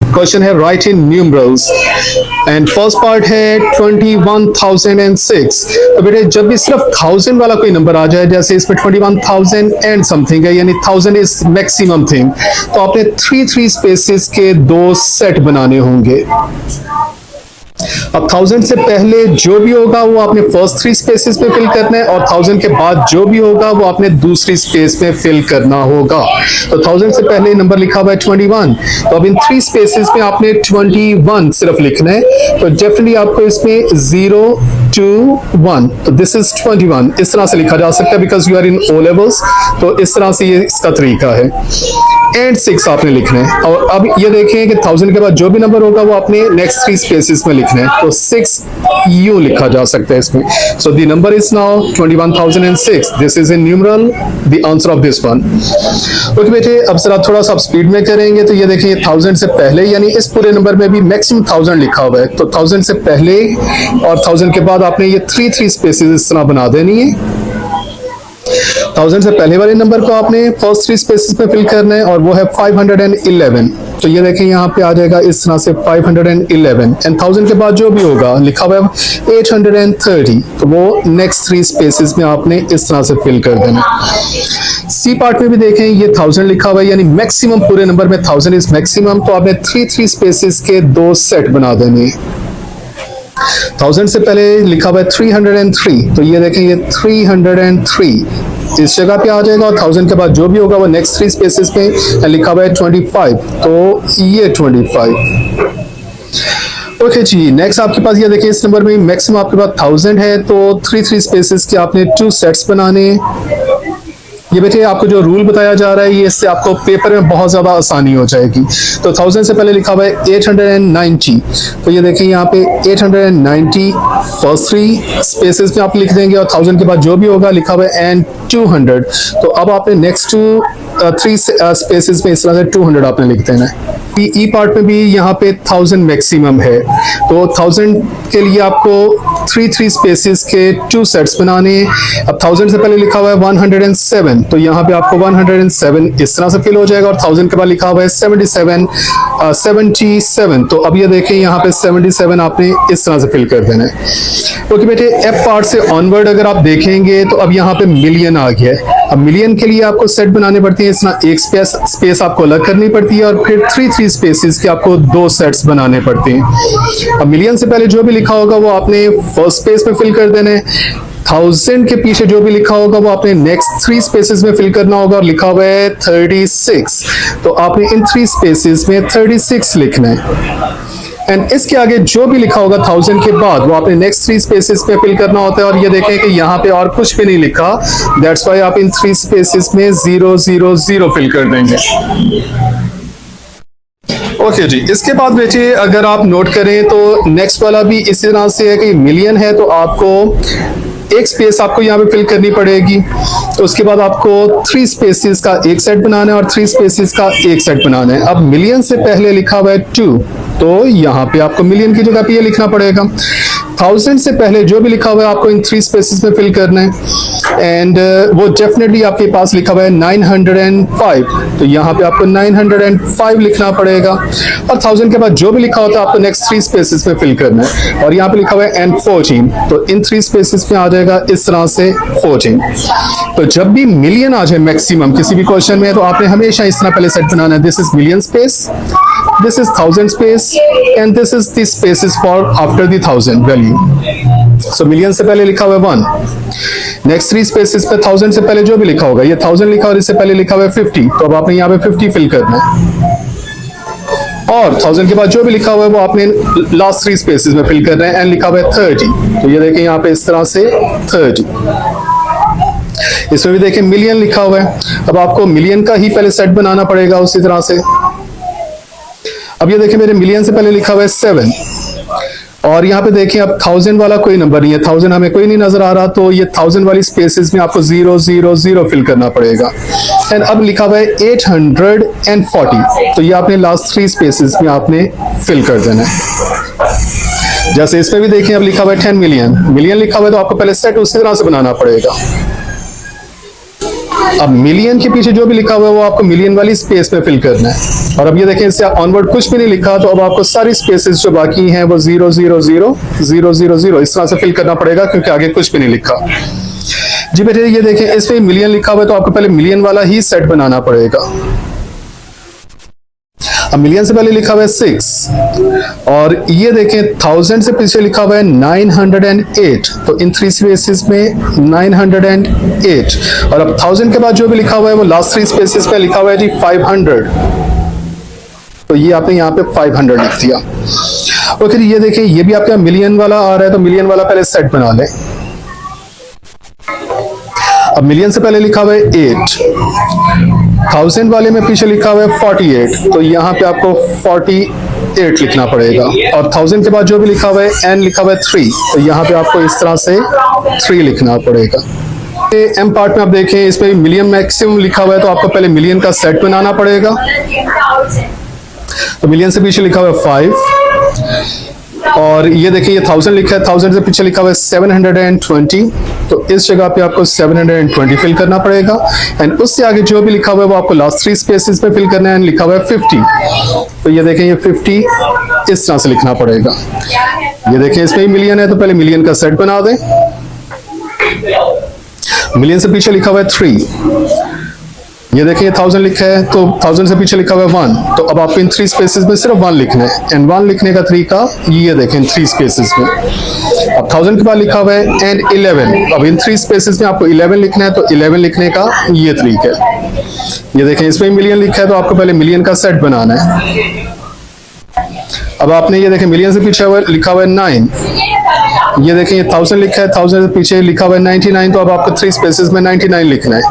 Question है right in numerals and first part है 21,006। तो बेटे जब भी सिर्फ 1000 वाला कोई नंबर आ जाए, जैसे इसमें 21,000 एंड समथिंग है, यानी 1000 इज मैक्सिमम थिंग, तो आपने 3 स्पेसेस के 2 सेट बनाने होंगे। अब 1000 से पहले जो भी होगा वो आपने फर्स्ट 3 स्पेसेस में फिल करना है, और 1000 के बाद जो भी होगा वो आपने दूसरी स्पेस में फिल करना होगा। तो 1000 से पहले नंबर लिखा हुआ है 21, तो अब इन 3 स्पेसेस में आपने 21 सिर्फ लिखना है। तो डेफिनेटली आपको इसमें 0 2 1, तो दिस इज 21 इस तरह से लिखा जा सकता है, because you are in O levels, तो इस तरह से ये इसका तरीका है। एंड 6 आपने लिखना है, और अब ये देखें कि 1000 के बाद जो भी नंबर होगा वो आपने नेक्स्ट 3 स्पेसेस में लिखना है, तो 6 यूं लिखा जा सकता है इसमें। So the number is now 21,006। This is in numeral the answer of this one. Okay बेटे, अब जरा थोड़ा सा स्पीड में करेंगे, तो ये देखिए 1000 से पहले, यानी इस पूरे नंबर में भी मैक्सिमम 1000 लिखा हुआ है, तो 1000 से पहले और 1000 के बाद आपने ये 3 स्पेसेस इस तरह बना देनी है। 1000 से पहले वाले नंबर को आपने फर्स्ट 3 स्पेसेस में फिल करना है, और वो है 511। तो ये देखें यहाँ पे आ जाएगा इस तरह से 511, एंड 1000 के बाद जो भी होगा लिखा हुआ है 830, तो वो नेक्स्ट 3 स्पेसेस में आपने इस तरह से फिल कर देना। सी पार्ट में भी देखें ये 1000 लिखा हुआ है, यानी मैक्सिमम पूरे नंबर में 1000 इज मैक्सिमम, तो आपने 3 स्पेसेस के 2 सेट बना देने। 1000 से पहले लिखा हुआ है 303, तो ये देखें ये 303 इस जगह पे आ जाएगा, और 1000 के बाद जो भी होगा वो नेक्स्ट 3 स्पेसेस में लिखा हुआ है 25, तो ये 25। ओके जी, नेक्स्ट आपके पास ये देखिए इस नंबर में मैक्सिमम आपके पास 1000 है, तो 3 स्पेसेस के आपने 2 सेट्स बनाने। ये बेटे आपको जो रूल बताया जा रहा है, ये इससे आपको पेपर में बहुत ज्यादा आसानी हो जाएगी। तो 1000 से पहले लिखा हुआ है 890, तो ये देखिए यहाँ पे 890 फर्स्ट 3 स्पेसेस में आप लिख देंगे, और 1000 के बाद जो भी होगा लिखा हुआ है एंड 200, तो अब आपने नेक्स्ट 3 स्पेसेस में इस तरह से 200 आपने लिख देना है। ई पार्ट में भी यहाँ पे 1000 मैक्सिमम है, तो 1000 के लिए आपको 3 स्पेसेस के 2 सेट्स बनाने। अब 1000 से पहले लिखा हुआ है 107, तो यहाँ पे आपको 107 इस तरह से फिल हो जाएगा, और 1000 के बाद लिखा हुआ है 77, तो अब ये देखें यहाँ पे 77 आपने इस तरह से फिल कर देना है। ओके बेटे, एफ पार्ट से ऑनवर्ड अगर आप देखेंगे तो अब यहाँ पे मिलियन आ गया है। अब मिलियन के लिए आपको सेट बनाने पड़ती है, इस तरह एक स्पेस आपको अलग करनी पड़ती है, और फिर 3 स्पेसेस के आपको 2 सेट्स बनाने पड़ते हैं। अब मिलियन से पहले जो भी लिखा होगा वो आपने फर्स्ट स्पेस में फिल कर देना है। 1000 के पीछे जो भी लिखा होगा वो आपने नेक्स्ट 3 स्पेसेस में फिल करना होगा, और लिखा हुआ है 36, तो आपने इन 3 स्पेसेस में 36 लिखना है। एंड इसके आगे जो भी लिखा होगा 1000 के बाद वो आपने नेक्स्ट 3 स्पेसेस पे फिल करना होता है, और ये देखें कि यहाँ पे और कुछ भी नहीं लिखा, दैट्स व्हाई आप इन 3 स्पेसेस में 0 0 0 फिल कर देंगे। ओके जी, इसके बाद बेटे अगर आप नोट करें तो नेक्स्ट वाला भी इसी तरह से है कि मिलियन है, तो आपको एक स्पेस आपको यहाँ पे फिल करनी पड़ेगी, तो उसके बाद आपको 3 स्पेसेस का एक सेट बनाना है और 3 स्पेसेस का एक सेट बनाना है। अब मिलियन से पहले लिखा हुआ है 2, तो यहाँ पे आपको मिलियन की जगह पे ये लिखना पड़ेगा। 1000 से पहले जो भी लिखा हुआ है आपको इन 3 स्पेसेस में फिल करना है, एंड वो डेफिनेटली आपके पास लिखा हुआ है 905, तो यहाँ पे आपको 905 लिखना पड़ेगा, और 1000 के बाद जो भी लिखा होता है आपको नेक्स्ट 3 स्पेसेस में फिल करना है, और यहाँ पे लिखा हुआ है एंड 14, तो इन 3 स्पेसेस में आ जाएगा इस तरह से 14। तो जब भी मिलियन आ जाए मैक्सिमम किसी भी क्वेश्चन में, तो आपने हमेशा इस तरह पहले सेट बनाना है, this is million space, this is 1000 space, and this is the spaces for after the 1000 value. So million से पहले लिखा हुआ है 1, नेक्स्ट 3 स्पेसेस पे 1000 से पहले जो भी लिखा होगा, ये 1000 लिखा और इससे पहले लिखा हुआ है 50, तो अब आपने यहाँ पे 50 फिल करना है, और 1000 के बाद जो भी लिखा हुआ है वो आपने लास्ट 3 स्पेसेस में फिल करना है, एंड लिखा हुआ है 30, तो ये देखें यहाँ पे इस तरह से 30। इसमें भी देखें मिलियन लिखा हुआ है, अब आपको मिलियन का ही पहले सेट बनाना पड़ेगा उसी तरह से। अब ये देखिए मेरे मिलियन से पहले लिखा हुआ है 7, और यहाँ पे देखें अब 1000 वाला कोई नंबर नहीं है, 1000 हमें कोई नहीं नजर आ रहा, तो ये 1000 वाली स्पेसेस में आपको 000 फिल करना पड़ेगा। एंड अब लिखा हुआ है 840, तो ये आपने लास्ट 3 स्पेसेस में आपने फिल कर देना है। जैसे इसमें भी देखें अब लिखा हुआ है 10 मिलियन, मिलियन लिखा हुआ है तो आपको पहले सेट उसी तरह से बनाना पड़ेगा। अब मिलियन के पीछे जो भी लिखा हुआ है वो आपको मिलियन वाली स्पेस में फिल करना है। और अब ये देखें इससे ऑनवर्ड कुछ भी नहीं लिखा, तो अब आपको सारी स्पेसेस जो बाकी हैं वो 000 इस तरह से फिल करना पड़ेगा, क्योंकि आगे कुछ भी नहीं लिखा। जी बेटे ये देखें इसमें मिलियन लिखा हुआ है तो आपको पहले मिलियन वाला ही सेट बनाना पड़ेगा। अब मिलियन से पहले लिखा हुआ है 6, और ये देखें 1000 से पीछे लिखा हुआ है 908, तो इन 3 स्पेसेस में 908, और अब 1000 के बाद जो भी लिखा हुआ है वो लास्ट 3 स्पेसेस में लिखा हुआ है जी 500, तो ये आपने यहाँ पे 500 लिख दिया। ओके, ये देखें ये भी आपका मिलियन वाला आ रहा है, तो मिलियन वाला पहले सेट बना लें। अब मिलियन से पहले लिखा हुआ है 8, 1000 वाले में पीछे लिखा हुआ है 48, तो यहाँ पे आपको 48 लिखना पड़ेगा। और 1000 के बाद जो भी लिखा हुआ है n लिखा हुआ है 3, तो यहाँ पे आपको इस तरह से 3 लिखना पड़ेगा। एम पार्ट में आप देखें इसमें मिलियन मैक्सिमम लिखा हुआ है, तो आपको पहले मिलियन का सेट बनाना पड़ेगा। तो मिलियन से पीछे लिखा हुआ है 5, और ये देखिए ये 1000 लिखा है, 1000 से पीछे लिखा हुआ है 720, तो इस जगह पे आपको 720 फिल करना पड़ेगा। एंड उससे आगे जो भी लिखा हुआ है वो आपको लास्ट 3 स्पेसेस में फिल करना है। एंड लिखा हुआ है 50, तो ये देखें ये 50 इस तरह से लिखना पड़ेगा। ये देखें इसमें मिलियन है तो पहले मिलियन का सेट बना दें। मिलियन से पीछे लिखा हुआ है 3, ये देखिए 1000 लिखा है तो 1000 से पीछे लिखा हुआ है 1, तो अब आपको इन 3 स्पेसेस में सिर्फ 1 लिखना है। एंड 1 लिखने का तरीका ये देखें 3 स्पेसेस में। अब 1000 के बाद लिखा हुआ है एंड 11, अब इन 3 स्पेसेस में आपको 11 लिखना है, तो 11 लिखने का ये तरीका है। ये देखें इसमें मिलियन लिखा है तो आपको पहले मिलियन का सेट बनाना है। अब आपने ये देखें मिलियन से पीछे लिखा हुआ है 9, ये देखें ये 1000 लिखा है, 1000 से पीछे लिखा हुआ है 99, तो अब आपको 3 स्पेसेस में 99 लिखना है।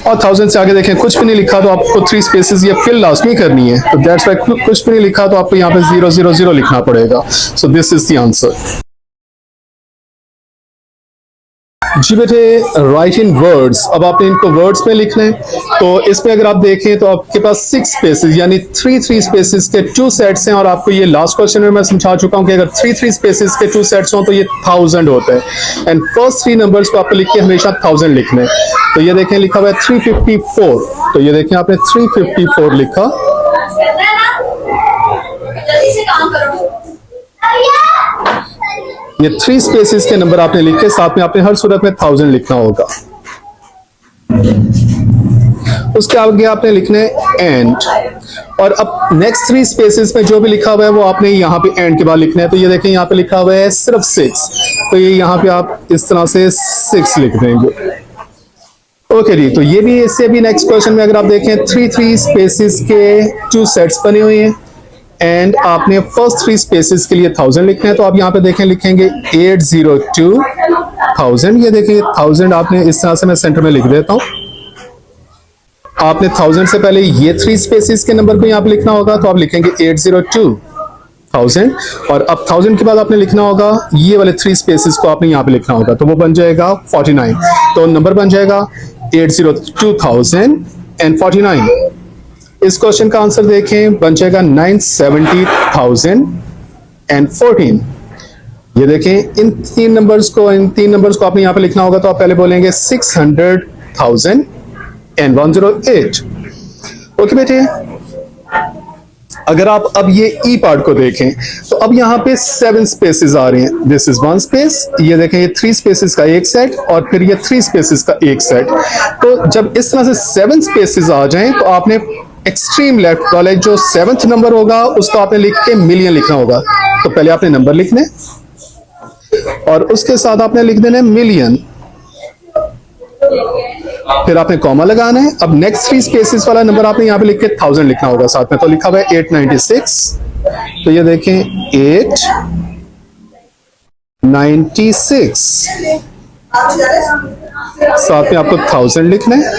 और 1000 से आगे देखें कुछ भी नहीं लिखा तो आपको 3 स्पेसेस ये फिल लाजमी करनी है, तो दैट्स व्हाई कुछ भी नहीं लिखा तो आपको यहाँ पे 000 लिखना पड़ेगा। So this is the answer. जी बेटे राइट इन वर्ड्स, अब आपने इनको वर्ड्स में लिखना है। तो इसमें अगर आप देखें तो आपके पास 6 स्पेसेस यानी 3 स्पेसेस के 2 सेट्स हैं, और आपको ये लास्ट क्वेश्चन में मैं समझा चुका हूं कि अगर 3 स्पेसेस के 2 सेट्स हों तो ये 1000 होता है। एंड फर्स्ट 3 नंबर्स को आपको लिख के हमेशा 1000 लिखना है। तो ये देखें लिखा हुआ है 354, तो ये देखें आपने 354 लिखा। ये 3 स्पेसेस के नंबर आपने लिखे, साथ में आपने हर सूरत में 1000 लिखना होगा। उसके आगे आपने लिखना है एंड, और अब नेक्स्ट 3 स्पेसेस में जो भी लिखा हुआ है वो आपने यहाँ पे एंड के बाद लिखना है। तो ये देखें यहाँ पे लिखा हुआ है सिर्फ 6, तो ये यहाँ पे आप इस तरह से 6 लिख देंगे। ओके जी, तो ये भी इससे भी नेक्स्ट क्वेश्चन में अगर आप देखें 3 स्पेसेस के 2 सेट्स बने हुए हैं, एंड आपने फर्स्ट 3 स्पेसेस के लिए 1000 लिखना है। तो आप यहाँ पे देखें लिखेंगे 802,000, ये देखिए 1000 आपने इस तरह से मैं सेंटर में लिख देता हूँ। आपने 1000 से पहले ये 3 स्पेसेस के नंबर को यहाँ पे लिखना होगा, तो आप लिखेंगे 802,000, और अब 1000 के बाद आपने लिखना होगा ये वाले 3 स्पेसेस को आपने यहाँ पे लिखना होगा, तो वो बन जाएगा 49, तो नंबर बन जाएगा 802,049। इस क्वेश्चन का आंसर देखें बन जाएगा 970,014। ये देखें इन 3 नंबर्स को आपने यहाँ पे लिखना होगा, तो आप पहले बोलेंगे 600,108। ओके बेटे, अगर आप अब ये ई पार्ट को देखें तो अब यहाँ पे 7 स्पेसेस आ रहे हैं। दिस इज 1 स्पेस, ये देखें ये 3 स्पेसेस का एक सेट, और फिर ये 3 स्पेसेस का एक सेट। तो जब इस तरह से 7 स्पेसेस आ जाएं तो आपने एक्सट्रीम लेफ्ट वाले जो 7th नंबर होगा उसको आपने लिख के मिलियन लिखना होगा। तो पहले आपने नंबर लिखने और उसके साथ आपने लिख देना है मिलियन, फिर आपने कॉमा लगाना है। अब नेक्स्ट 3 स्पेसेस वाला नंबर आपने यहाँ पे लिख के 1000 लिखना होगा साथ में, तो लिखा हुआ है 896, तो ये देखें 896, साथ में आपको 1000 लिखना है।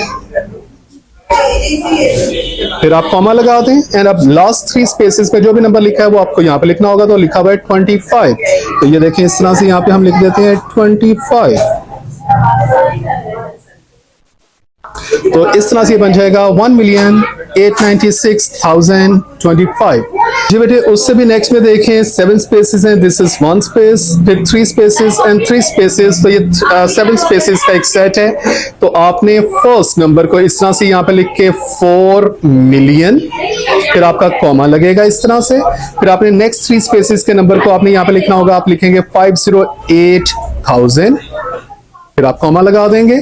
फिर आप कॉमा लगा दें एंड अब लास्ट 3 स्पेसेस पे जो भी नंबर लिखा है वो आपको यहाँ पे लिखना होगा। तो लिखा हुआ है 25, तो ये देखें इस तरह से यहाँ पे हम लिख देते हैं 25। तो इस तरह से बन जाएगा 1,896,025। जी बेटे उससे भी नेक्स्ट में देखें 7 स्पेसेस हैं, दिस इज 1 स्पेस, फिर 3 स्पेसेस एंड 3 स्पेसेस, तो ये 7 स्पेसेस का एक सेट है। तो आपने फर्स्ट नंबर को इस तरह से यहाँ पे लिख के 4 मिलियन, फिर आपका कॉमा लगेगा इस तरह से, फिर आपने नेक्स्ट 3 स्पेसेस के नंबर को आपने यहाँ पे लिखना होगा, आप लिखेंगे 508,000, फिर आप कॉमा लगा देंगे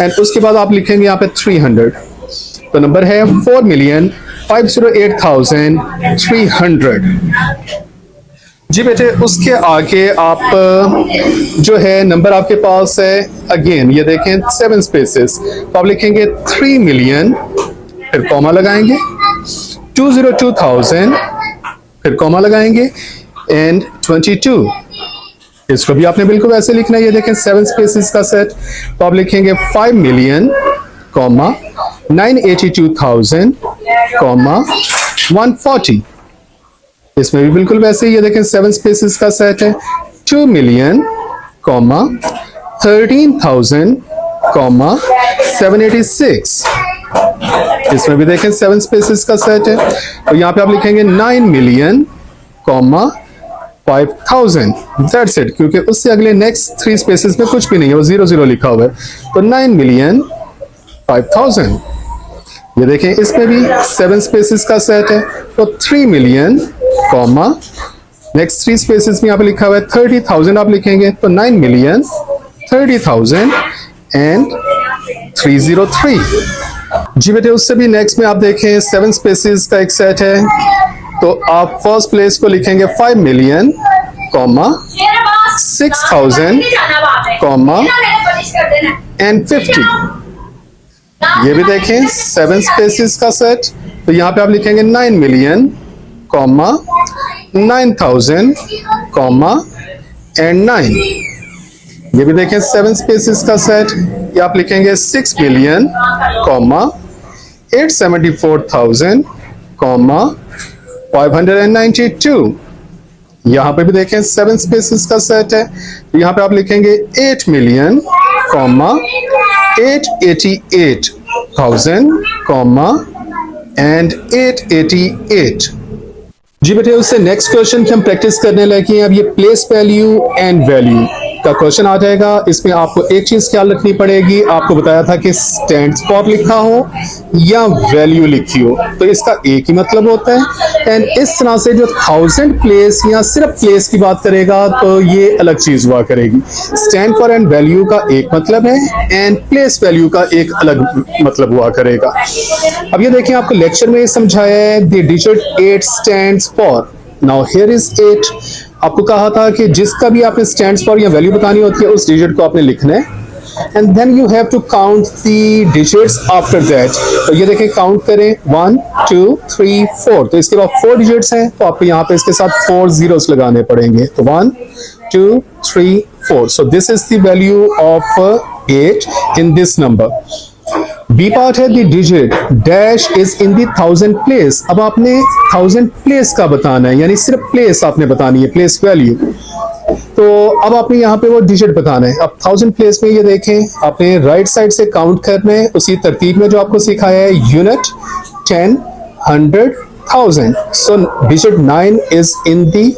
एंड उसके बाद आप लिखेंगे यहाँ पे 300। तो नंबर है 4,508,300। जी बेटे उसके आगे आप जो है नंबर आपके पास है, अगेन ये देखें 7 स्पेसेस, तो आप लिखेंगे 3 मिलियन, फिर कॉमा लगाएंगे, 202,000, फिर कॉमा लगाएंगे एंड 22। इसको भी आपने बिल्कुल वैसे लिखना है, ये देखें 7 स्पेसेस का सेट, तो आप लिखेंगे 5 मिलियन, कॉमा 982,000, कॉमा 140। इसमें भी बिल्कुल वैसे ही ये देखें 7 स्पेसेस का सेट है, 2 मिलियन, कॉमा 13,000, कॉमा 786। इसमें भी देखें 7 स्पेसेस का सेट है, तो यहाँ पे आप लिखेंगे 9 मिलियन, कॉमा 5,000। दैट्स इट, क्योंकि उससे अगले नेक्स्ट 3 स्पेसेस में कुछ भी नहीं है, वो 00 लिखा हुआ है। तो 9 मिलियन 5,000। ये देखें इसमें भी 7 स्पेसेस का सेट है, तो 3 मिलियन, कॉमा नेक्स्ट 3 स्पेसेस में यहाँ पे लिखा हुआ है 30,000, आप लिखेंगे तो 9 मिलियन 30,000 एंड 303। जी बेटे उससे भी नेक्स्ट में आप देखें 7 स्पेसेस का एक सेट है, तो आप फर्स्ट प्लेस को लिखेंगे 5 मिलियन, कॉमा 6,000, कॉमा एंड 50। ये भी देखें 7 स्पेसेस का सेट, तो यहाँ पे आप लिखेंगे 9 मिलियन, कॉमा 9,000, कॉमा एंड 9। ये भी देखें 7 स्पेसेस का सेट, ये आप लिखेंगे 6 मिलियन, कॉमा 874,000, कॉमा 592। यहाँ पे भी देखें 7 स्पेसेस का सेट है, तो यहाँ पे आप लिखेंगे 8 मिलियन, कॉमा 888,000, कॉमा एंड 888। जी बेटे उससे नेक्स्ट क्वेश्चन की हम प्रैक्टिस करने लगे हैं। अब ये प्लेस वैल्यू एंड वैल्यू का क्वेश्चन आ जाएगा। इसमें आपको एक चीज ख्याल रखनी पड़ेगी, आपको बताया था कि स्टैंड फॉर लिखा हो या वैल्यू लिखी हो तो इसका एक ही मतलब होता है। एंड इस तरह से जो 1000 प्लेस या सिर्फ प्लेस की बात करेगा तो ये अलग चीज हुआ करेगी। स्टैंड फॉर एंड वैल्यू का एक मतलब है एंड प्लेस वैल्यू का एक अलग मतलब हुआ करेगा। अब ये देखिए आपको लेक्चर में समझाया है the digit 8 stands for. Now here is 8। आपको कहा था कि जिसका भी आपने स्टैंड्स फॉर या वैल्यू बतानी होती है उस डिजिट को आपने लिखना है and then you have to count the digits after that. तो ये देखें काउंट करें 1 2 3 4, तो इसके बाद 4 डिजिट्स हैं तो आपको यहाँ पे इसके साथ 4 zeros लगाने पड़ेंगे। तो 1 2 3 4, so this is the value of 8 in this number. B part है the digit dash is in the 1000 place. अब आपने 1000 प्लेस का बताना है, यानी सिर्फ प्लेस आपने बतानी है, प्लेस वैल्यू। तो अब आपने यहाँ पे वो डिजिट बताना है। अब 1000 प्लेस में ये देखें आपने राइट साइड से काउंट करना है उसी तरतीब में जो आपको सिखाया है, unit 10 100 1000। So digit 9 is in the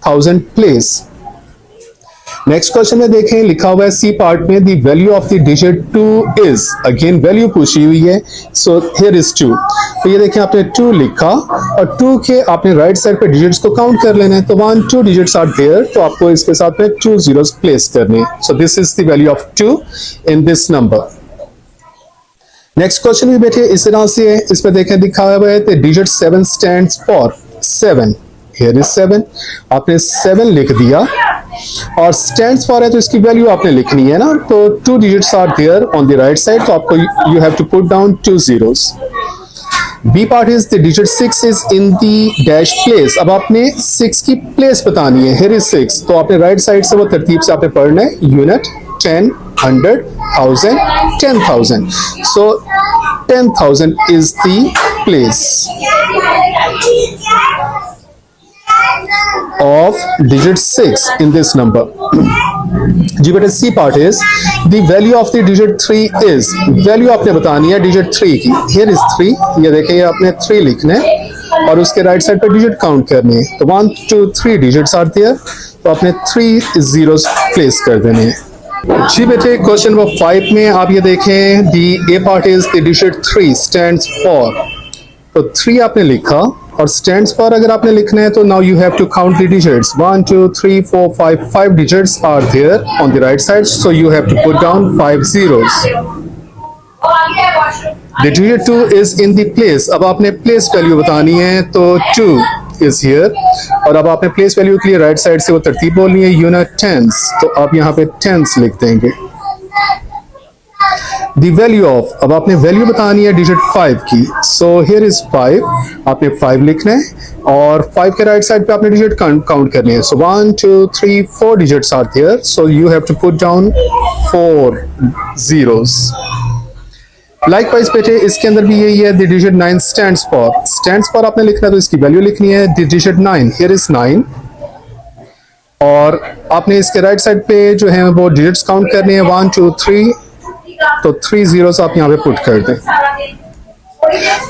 1000 place. Next question में देखें लिखा हुआ है सी पार्ट में the value of the digit 2 is. Again value पूछी हुई है, सो हियर इज 2। तो ये देखें आपने 2 लिखा और 2 के आपने राइट साइड पे डिजिट्स को काउंट कर लेना है। तो 1 2 डिजिट्स आर देयर, तो आपको इसके साथ में 2 zeros प्लेस करने हैं। सो this is the value of 2 in this number. Next question भी बैठे इस तरह से है, इसमें देखें दिखा हुआ है the digit 7 stands for 7। Here is 7। आपने 7 लिख दिया और स्टैंड्स फॉर है तो इसकी वैल्यू आपने लिखनी है ना। तो 2 digits are there on the right side, तो आपको you have to put down 2 zeros। B part is the digit 6 is in the dash place. अब आपने 6 की प्लेस बतानी है, हियर इज 6। तो आपने राइट साइड से वो तरतीब से आपने पढ़ना है, unit 10 100 1000 10,000। So 10,000 is the place of digit 6 in this number. जी बेटा C part is the value of the digit 3 is, value आपने बतानी है digit 3 की. Here is 3, ये देखिए आपने 3 लिखना है और उसके राइट साइड पर डिजिट काउंट करने हैं. तो 1 2 3 डिजिट्स आर देयर, तो आपने 3 जीरोस प्लेस कर देने हैं. जी बेटे क्वेश्चन नंबर 5 में आप ये देखें the A part is the digit 3 stands for. तो 3 आपने लिखा और स्टैंड्स फॉर अगर आपने लिखना है तो now you have to count the digits. 1 2 3 4 5 digits are there on the right side, so you have to put down 5 zeros. The digit 2 is in the place. अब आपने प्लेस वैल्यू बतानी है तो 2 is here. और अब आपने place value के लिए राइट साइड से वो तरतीब बोलनी है यूनिट टेंस, तो आप यहाँ पे टेंस लिख देंगे. The value of, अब आपने वैल्यू बतानी है डिजिट 5 की, सो here is 5, आपने 5 लिखना है और 5 के राइट साइड पे आपने डिजिट काउंट करनी है. So 1 2 3 4 digits are there, so you have to put down 4 zeros. Likewise बेटे इसके अंदर भी यही है. द डिजिट 9 स्टैंड्स फॉर आपने लिखना है तो इसकी वैल्यू लिखनी है द डिजिट 9. हियर इज 9 और आपने इसके राइट साइड पे जो है वो डिजिट्स काउंट करने हैं 1 2 3, तो 3 zeros आप यहाँ पे पुट कर दें.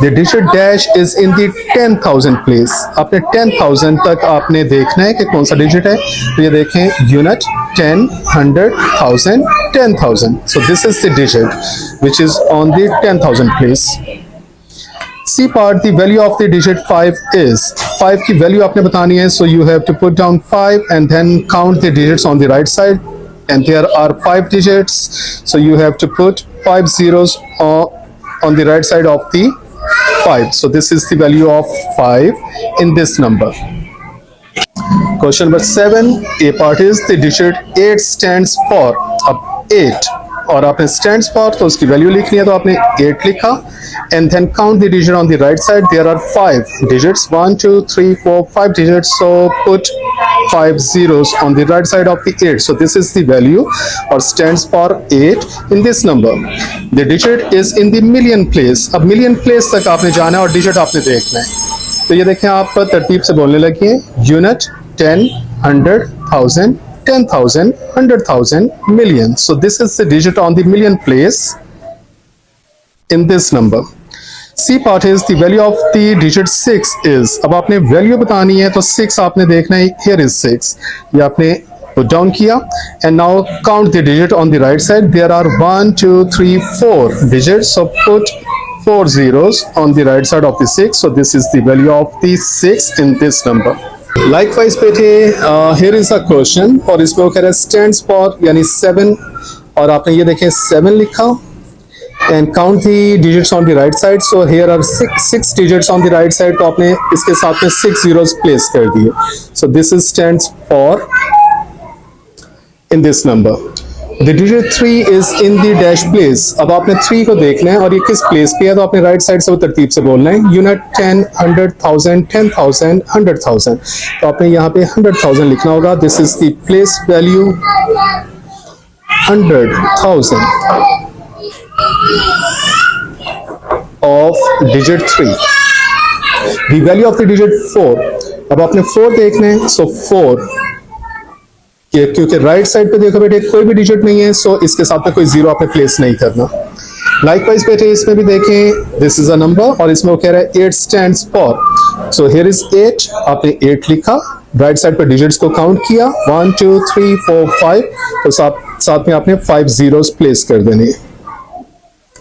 The digit dash is in the 10,000 place. आपने 10,000 तक आपने देखना है कि कौन सा डिजिट है. तो ये देखें unit 10 100 1000 10,000. So this is the digit which is on the 10,000 place. C part, the value of the digit 5 is, 5 की वैल्यू आपने बतानी है, so you have to put down 5 and then count the digits on the right side, and there are 5 digits, so you have to put 5 zeros on the right side of the 5. So this is the value of 5 in this number. Question number 7, A part is the digit 8 stands for. अब 8 और आपने stands for तो उसकी value लिखनी है, तो आपने 8 लिखा and then count the digit on the right side. There are 5 digits, 1 2 3 4 5 digits, so put 5 zeros on the right side of the 8. So this is the value or stands for 8 in this number. The digit is in the million place. अब million place तक आपने जाना है और digit आपने देखना है. तो ये देखें आप तरतीब से बोलने लगे unit 10 100 1000 10,000 100,000 million. So this is the digit on the million place in this number. C part is the value of the digit 6 is. अब आपने वैल्यू बतानी है तो 6 आपने देखना है. Here is 6, ये आपने put down किया and now count the digit on the right side. There are 1 2 3 4 digits, so put 4 zeros on the right side of the 6. So this is the value of the 6 in this number. Likewise बेटे here is a question और इसमें वो कह रहा है stands for यानी 7 और आपने ये देखें 7 लिखा and count the digits on the right side. So here are 6 digits on the right side, तो आपने इसके साथ में 6 zeros place कर दिए. So this is stands for in this number. The digit 3 is in the dash place. अब आपने 3 को देखना है और ये किस प्लेस पे है, तो आपने राइट साइड से वो तरतीब से बोलना है यूनिट 10 100 1000 10,000 100,000. तो आपने यहाँ पे 100,000 लिखना होगा. This is the place value 100,000 of digit 3. The value of the digit 4. अब आपने 4 देखना है, so 4 क्योंकि राइट साइड पे देखो बेटे कोई भी डिजिट नहीं है, सो इसके साथ में कोई जीरो आपने प्लेस नहीं करना. लाइकवाइज बेटे इसमें भी देखें दिस इज अ नंबर और इसमें वो कह रहा है 8 stands for. So here is 8, आपने 8 लिखा, राइट साइड पे डिजिट्स को काउंट किया 1 2 3 4 5, तो साथ में आपने 5 zeros प्लेस कर देने.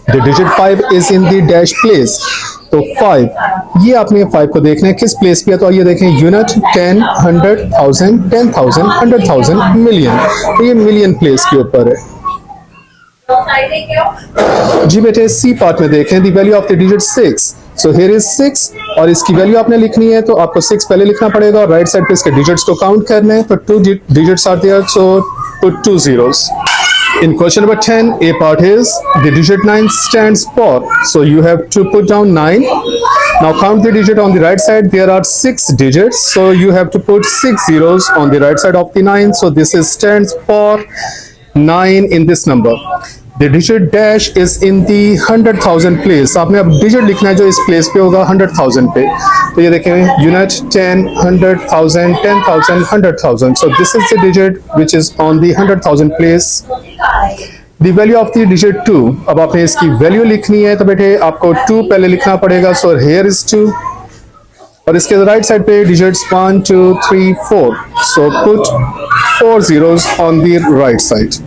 The digit 5 is in the dash place. तो 5 ये आपने 5 को देखना है किस प्लेस पे है, तो ये देखें यूनिट 10 100 1000 10,000 100,000 मिलियन. तो ये मिलियन प्लेस के ऊपर है. जी बेटे सी पार्ट में देखें the value of the digit 6. So here is 6 और इसकी वैल्यू आपने लिखनी है, तो आपको 6 पहले लिखना पड़ेगा और राइट साइड पे इसके डिजिट्स को काउंट करना है. तो 2 digits are there, so put 2 zeros. In question number 10, A part is the digit 9 stands for. So you have to put down 9. Now count the digit on the right side. There are 6 digits. So you have to put 6 zeros on the right side of the 9. So this is stands for 9 in this number. The digit dash is in the 100,000 place. आपने अब digit लिखना है जो इस place पे होगा 100,000 पे। तो ये देखें unit 10, 100,000, 10,000, 100,000. So this is the digit which is on the 100,000 place. The value of the digit 2. अब आपने इसकी वैल्यू लिखनी है तो बेटे आपको 2 पहले लिखना पड़ेगा। So here is 2. और इसके राइट साइड पे digits 1, 2, 3, 4. So put 4 zeros on the right side.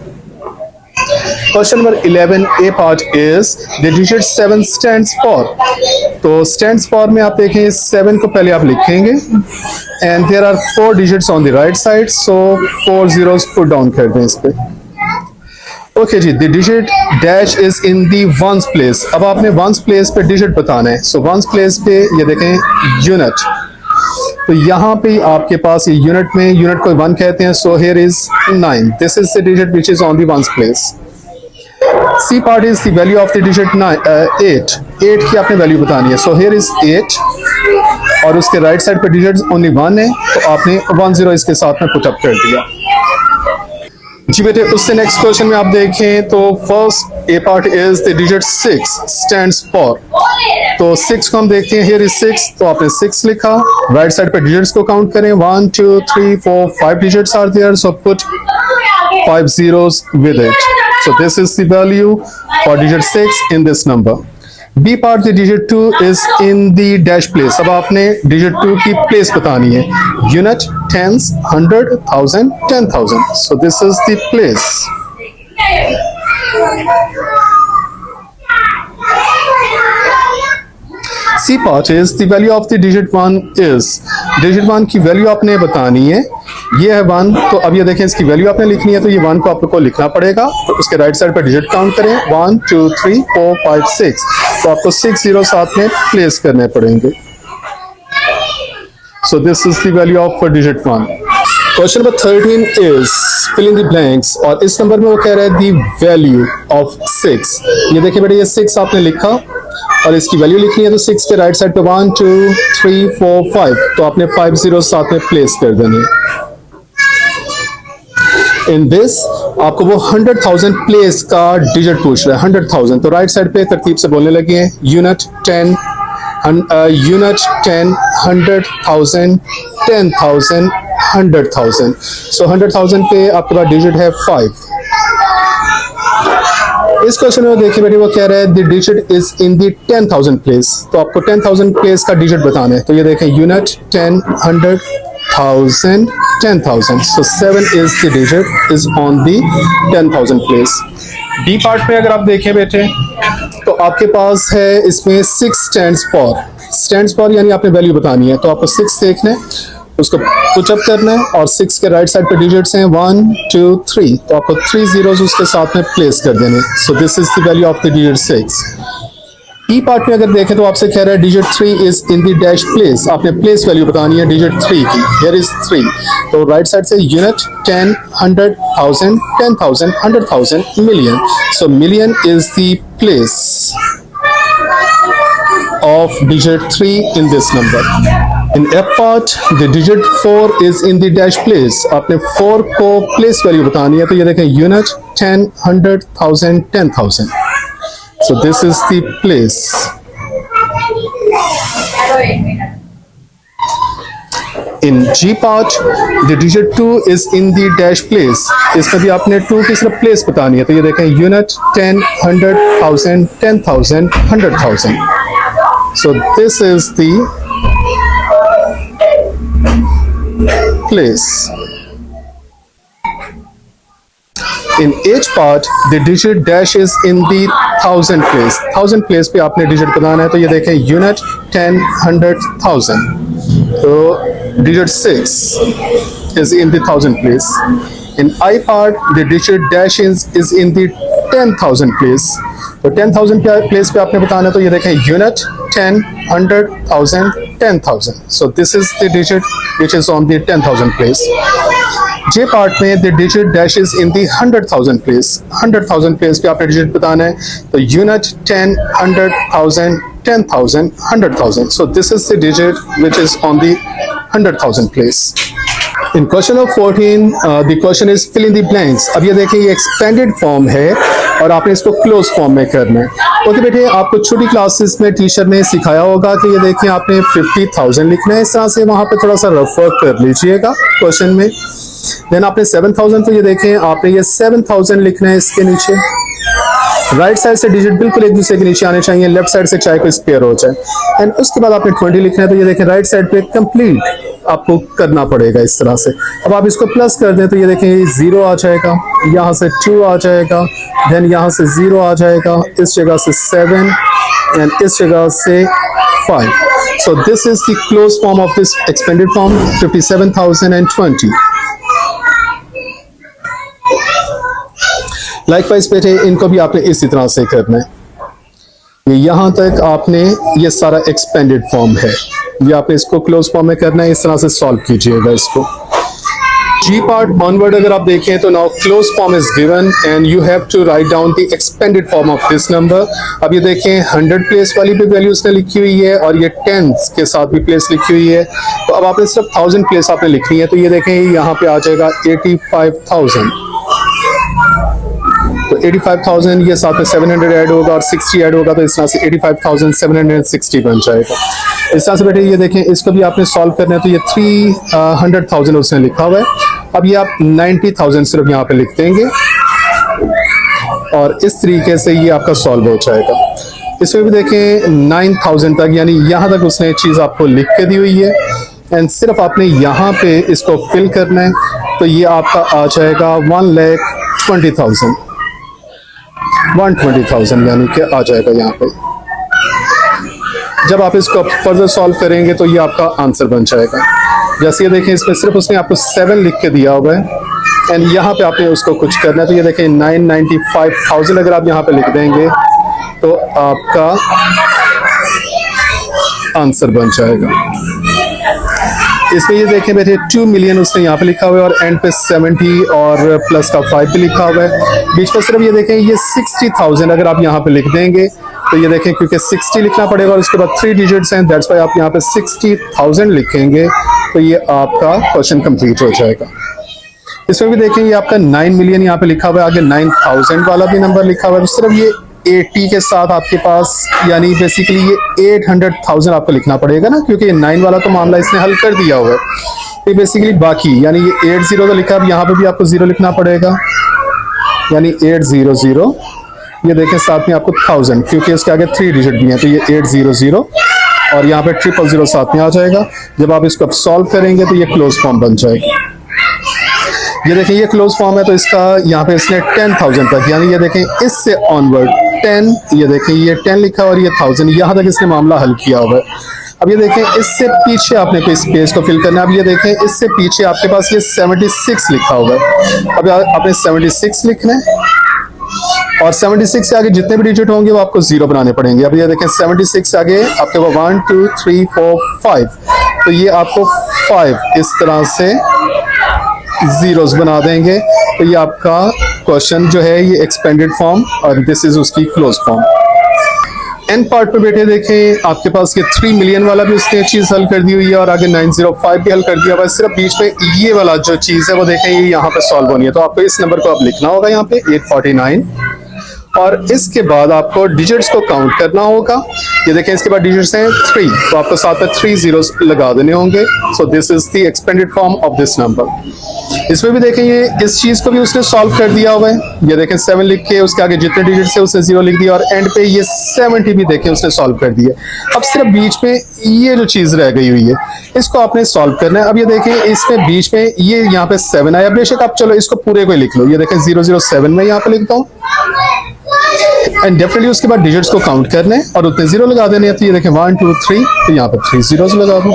Question number 11, A part is the digit 7 stands for. तो stands for में आप देखें 7 को पहले आप लिखेंगे and there are 4 digits on the right side, so 4 zeros put down कर दें इस पे। ओके जी, the digit dash is in the ones place. अब आपने ones place पे digit बताना है। So ones place पे ये देखें unit, तो यहाँ पे आपके पास ये यूनिट में यूनिट को 1 कहते हैं। So here is 9. This is the digit which is on the ones place. C part is the value of the digit 8. 8 की आपने वैल्यू बतानी है। So here is 8 और उसके राइट साइड पे डिजिट ओनली 1 है, तो आपने 1 0 इसके साथ में पुट अप कर दिया। जी बेटे, उससे नेक्स्ट क्वेश्चन में आप देखें तो first A part is the digit 6 stands for. तो 6 को हम देखते हैं, हियर इज 6, तो आपने 6 लिखा। राइट साइड पे डिजिट्स को काउंट करें, 1 2 3 4 5 digits are there, so put 5 zeros with it. So this is the value for digit 6 in this number. B part the digit 2 is in the dash place. अब आपने digit 2 की place बतानी है। Unit, tens, 100, 1000, 10,000. So this is the place. C part is the value of the digit 1 is. Digit 1 की value आपने बतानी है। ये है 1, तो अब ये देखें इसकी वैल्यू आपने लिखनी है, तो ये 1 को आपको लिखना पड़ेगा। तो उसके राइट साइड पर डिजिट काउंट करें, 1 2 3 4 5 6, तो आपको 6 0 साथ में प्लेस करने पड़ेंगे। So this is the value of digit 1. Question number 13 is fill in the blanks, और इस नंबर में वो कह रहा है the value of 6. ये देखिए बेटे, ये 6 आपने लिखा और इसकी वैल्यू लिखनी है, तो 6 के राइट साइड पे 1 2 3 4 5, तो आपने 5 0 साथ में प्लेस कर देने। इन दिस आपको वो 100,000 प्लेस का डिजिट पूछ रहा है, 100,000। तो राइट साइड पे तरतीब से बोलने लगे हैं, यूनिट 10, यूनिट 10, 100,000, 10,000, 100,000। सो 100,000 पे आपके पास डिजिट है 5। इस क्वेश्चन में देखिए बेटे, वो कह रहा है the digit is in the 10,000 place. तो आपको 10,000 प्लेस का डिजिट बताना है। तो ये देखें, unit 10, 100,000, 10,000। So 7 is the digit is on the 10,000 place. D part में अगर आप देखें बेटे, तो आपके पास है इसमें 6 stands for. Stands for यानी आपने वैल्यू बतानी है, तो आपको 6 देखना है, उसको पुट अप करना है, और 6 के राइट साइड पे डिजिट्स हैं 1 2 3, तो आपको 3 zeros उसके साथ में प्लेस कर देने। So this is the value of the digit 6. E part में अगर देखें तो आपसे कह रहा है digit 3 is in the dash place. आपने प्लेस वैल्यू बतानी है डिजिट 3 की। हियर इज 3, तो राइट साइड से unit 10, 100,000, 10,000, 100,000, million. So million is the place of digit 3 in this number. In F part, the digit 4 is in the dash place. आपने 4 को place value बतानी है, तो ये देखें unit 10, 100,000, 10,000. So this is the place. In G part, the digit 2 is in the dash place. इसमें भी आपने 2 की सिर्फ प्लेस बतानी है, तो ये देखें unit 10, 100,000, 10,000, 100,000. So this is the place. In H part, the digit dash is in the 1000 place. 1000 place पे आपने डिजिट बताना है, तो ये देखें यूनिट 10, 100,000. तो digit 6 is in the 1000 place. In I part, the digit dash is in the 10,000 place. तो 10,000 place पे आपने बताना है, तो ये देखें unit 10, 100,000, 10,000. So this is the digit which is on the 10,000 place. J part में the digit dash is in the 100,000 place. 100,000 place पे आपने डिजिट बताना है, तो unit 10, 100,000, 10,000, 100,000. So this is the digit which is on the 100,000 place. In question of 14, the question is fill in the blanks. अब ये देखिए, ये expanded form है और आपने इसको क्लोज फॉर्म में करना है। ओके बेटे, आपको छोटी क्लासेस में टीचर ने सिखाया होगा कि ये देखिए आपने 50,000 लिखना है, इस तरह से वहां पे थोड़ा सा रफ वर्क कर लीजिएगा क्वेश्चन में। देन आपने 7,000, तो ये देखें आपने ये 7,000 लिखना है इसके नीचे। राइट साइड से डिजिट बिल्कुल एक दूसरे के नीचे आने चाहिए, लेफ्ट साइड से चाहे कोई स्पेयर हो जाए। एंड उसके बाद आपने 20 लिखना है, तो ये देखें राइट साइड पे कंप्लीट आपको करना पड़ेगा इस तरह से। अब आप इसको प्लस कर दें तो ये देखें 0 आ जाएगा, यहाँ से 2 आ जाएगा, देन यहाँ से 0 आ जाएगा, इस जगह से 7 एंड इस जगह से 5। सो this is the close form of this expanded form 57,020। Likewise बेटे, इनको भी आपने इसी तरह से करना है। यहां तक आपने ये सारा एक्सपेंडेड फॉर्म है, ये आपने इसको क्लोज फॉर्म में करना है, इस तरह से सॉल्व कीजिएगा इसको। जी पार्ट ऑनवर्ड अगर आप देखें तो now close form is given and you have to write down the expanded form of this number. अब ये देखें 100 प्लेस वाली भी वैल्यूज ने लिखी हुई है और ये टेंस के साथ भी प्लेस लिखी हुई है, तो अब आपने सिर्फ 1000 प्लेस आपने लिखनी है। तो ये देखें यहाँ पे आ जाएगा 85,000, तो 85,000 ये साथ में 700 ऐड होगा और 60 ऐड होगा, तो इस तरह से 85,760 बन जाएगा। इस तरह से बेटे ये देखें, इसको भी आपने सॉल्व करना है। तो ये 300,000 उसने लिखा हुआ है, अब ये आप 90,000 सिर्फ यहाँ पे लिख देंगे और इस तरीके से ये आपका सॉल्व हो जाएगा। इसमें भी देखें 9,000 तक, यानी यहाँ तक उसने चीज़ आपको लिख के दी हुई है एंड सिर्फ आपने यहाँ पे इसको फिल करना है, तो ये आपका आ जाएगा 120,000 यानी कि आ जाएगा यहाँ पे। जब आप इसको फर्दर सॉल्व करेंगे तो ये आपका आंसर बन जाएगा। जैसे ये देखें, इसमें सिर्फ उसने आपको 7 लिख के दिया हुआ है एंड यहाँ पे आपने उसको कुछ करना है, तो ये देखें 995,000 अगर आप यहाँ पे लिख देंगे तो आपका आंसर बन जाएगा। इसमें ये देखें बेटे 2 मिलियन उसने यहाँ पे लिखा हुआ है और एंड पे 70 और प्लस का 5 भी लिखा हुआ है। बीच में सिर्फ ये देखें ये 60,000 अगर आप यहाँ पे लिख देंगे तो ये देखें क्योंकि 60 लिखना पड़ेगा और उसके बाद 3 डिजिट्स हैं, दैट्स व्हाई आप यहाँ पे 60,000 लिखेंगे, तो ये आपका क्वेश्चन कंप्लीट हो जाएगा। इसमें भी देखें ये आपका 9 मिलियन यहाँ पे लिखा हुआ है, आगे 9,000 वाला भी नंबर लिखा हुआ है, तो सिर्फ ये 80 के साथ आपके पास यानी बेसिकली ये 800,000 आपको लिखना पड़ेगा ना, क्योंकि ये 9 वाला तो मामला इसने हल कर दिया हुआ है। ये बेसिकली बाकी यानी ये 80 तो लिखा है, अब यहाँ पे भी आपको 0 लिखना पड़ेगा, यानी 800। ये देखें साथ में आपको 1000, क्योंकि इसके आगे 3 डिजिट भी हैं, तो ये 800 और यहाँ पे 000 साथ में आ जाएगा। जब आप इसको सॉल्व करेंगे तो ये क्लोज फॉर्म बन जाएगी। ये देखें ये क्लोज फॉर्म है, तो इसका यहाँ पे इसने 10,000 तक, यानी ये देखें इससे ऑनवर्ड 10, ये देखें ये 10 लिखा और ये 1000, यहाँ तक इसने मामला हल किया हुआ है। अब ये देखें इससे पीछे आपने कोई स्पेस को फिल करना है। अब ये देखें इससे पीछे आपके पास ये 76 लिखा हुआ है, अब आपने 76 लिखना है और 76 से आगे जितने भी डिजिट होंगे वो आपको 0 बनाने पड़ेंगे। अब ये देखें 76 से आगे आपके वो 1 2 3 4 5, तो ये आपको 5 इस तरह से जीरोस बना देंगे, तो ये आपका क्वेश्चन जो है ये एक्सपेंडेड फॉर्म और दिस इज उसकी क्लोज फॉर्म। एंड पार्ट पे बेटे देखें आपके पास ये 3 मिलियन वाला भी उसने चीज हल कर दी हुई है और आगे 905 भी हल कर दिया हुआ है। सिर्फ बीच में ये वाला जो चीज है वो देखें ये यहाँ पे सॉल्व होनी है, तो आपको इस नंबर को अब लिखना होगा यहाँ पे 849 और इसके बाद आपको डिजिट्स को काउंट करना होगा। ये देखें इसके बाद डिजिट्स हैं 3, तो आपको साथ में 3 zeros लगा देने होंगे। सो this is the expanded form of this number. इसमें भी देखें ये इस चीज को भी उसने सॉल्व कर दिया हुआ है। ये देखें 7 लिख के उसके आगे जितने डिजिट्स है उसने 0 लिख दिया और एंड पे ये 70 भी देखें उसने सॉल्व कर दिया। अब सिर्फ बीच में ये जो चीज रह गई हुई है इसको आपने सॉल्व करना है। अब ये देखें इसमें बीच में ये यहाँ पे 7 आया, बेशक आप चलो इसको पूरे को लिख लो। ये देखें 007 में यहाँ पे लिखता हूँ एंड डेफिनेटली उसके बाद डिजिट्स को काउंट करने और उतने 0 लगा देने हैं। तो ये देखें 1 2 3, तो यहाँ पे 3 zeros लगा दूं।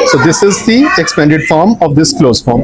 So this is the expanded form of this closed form.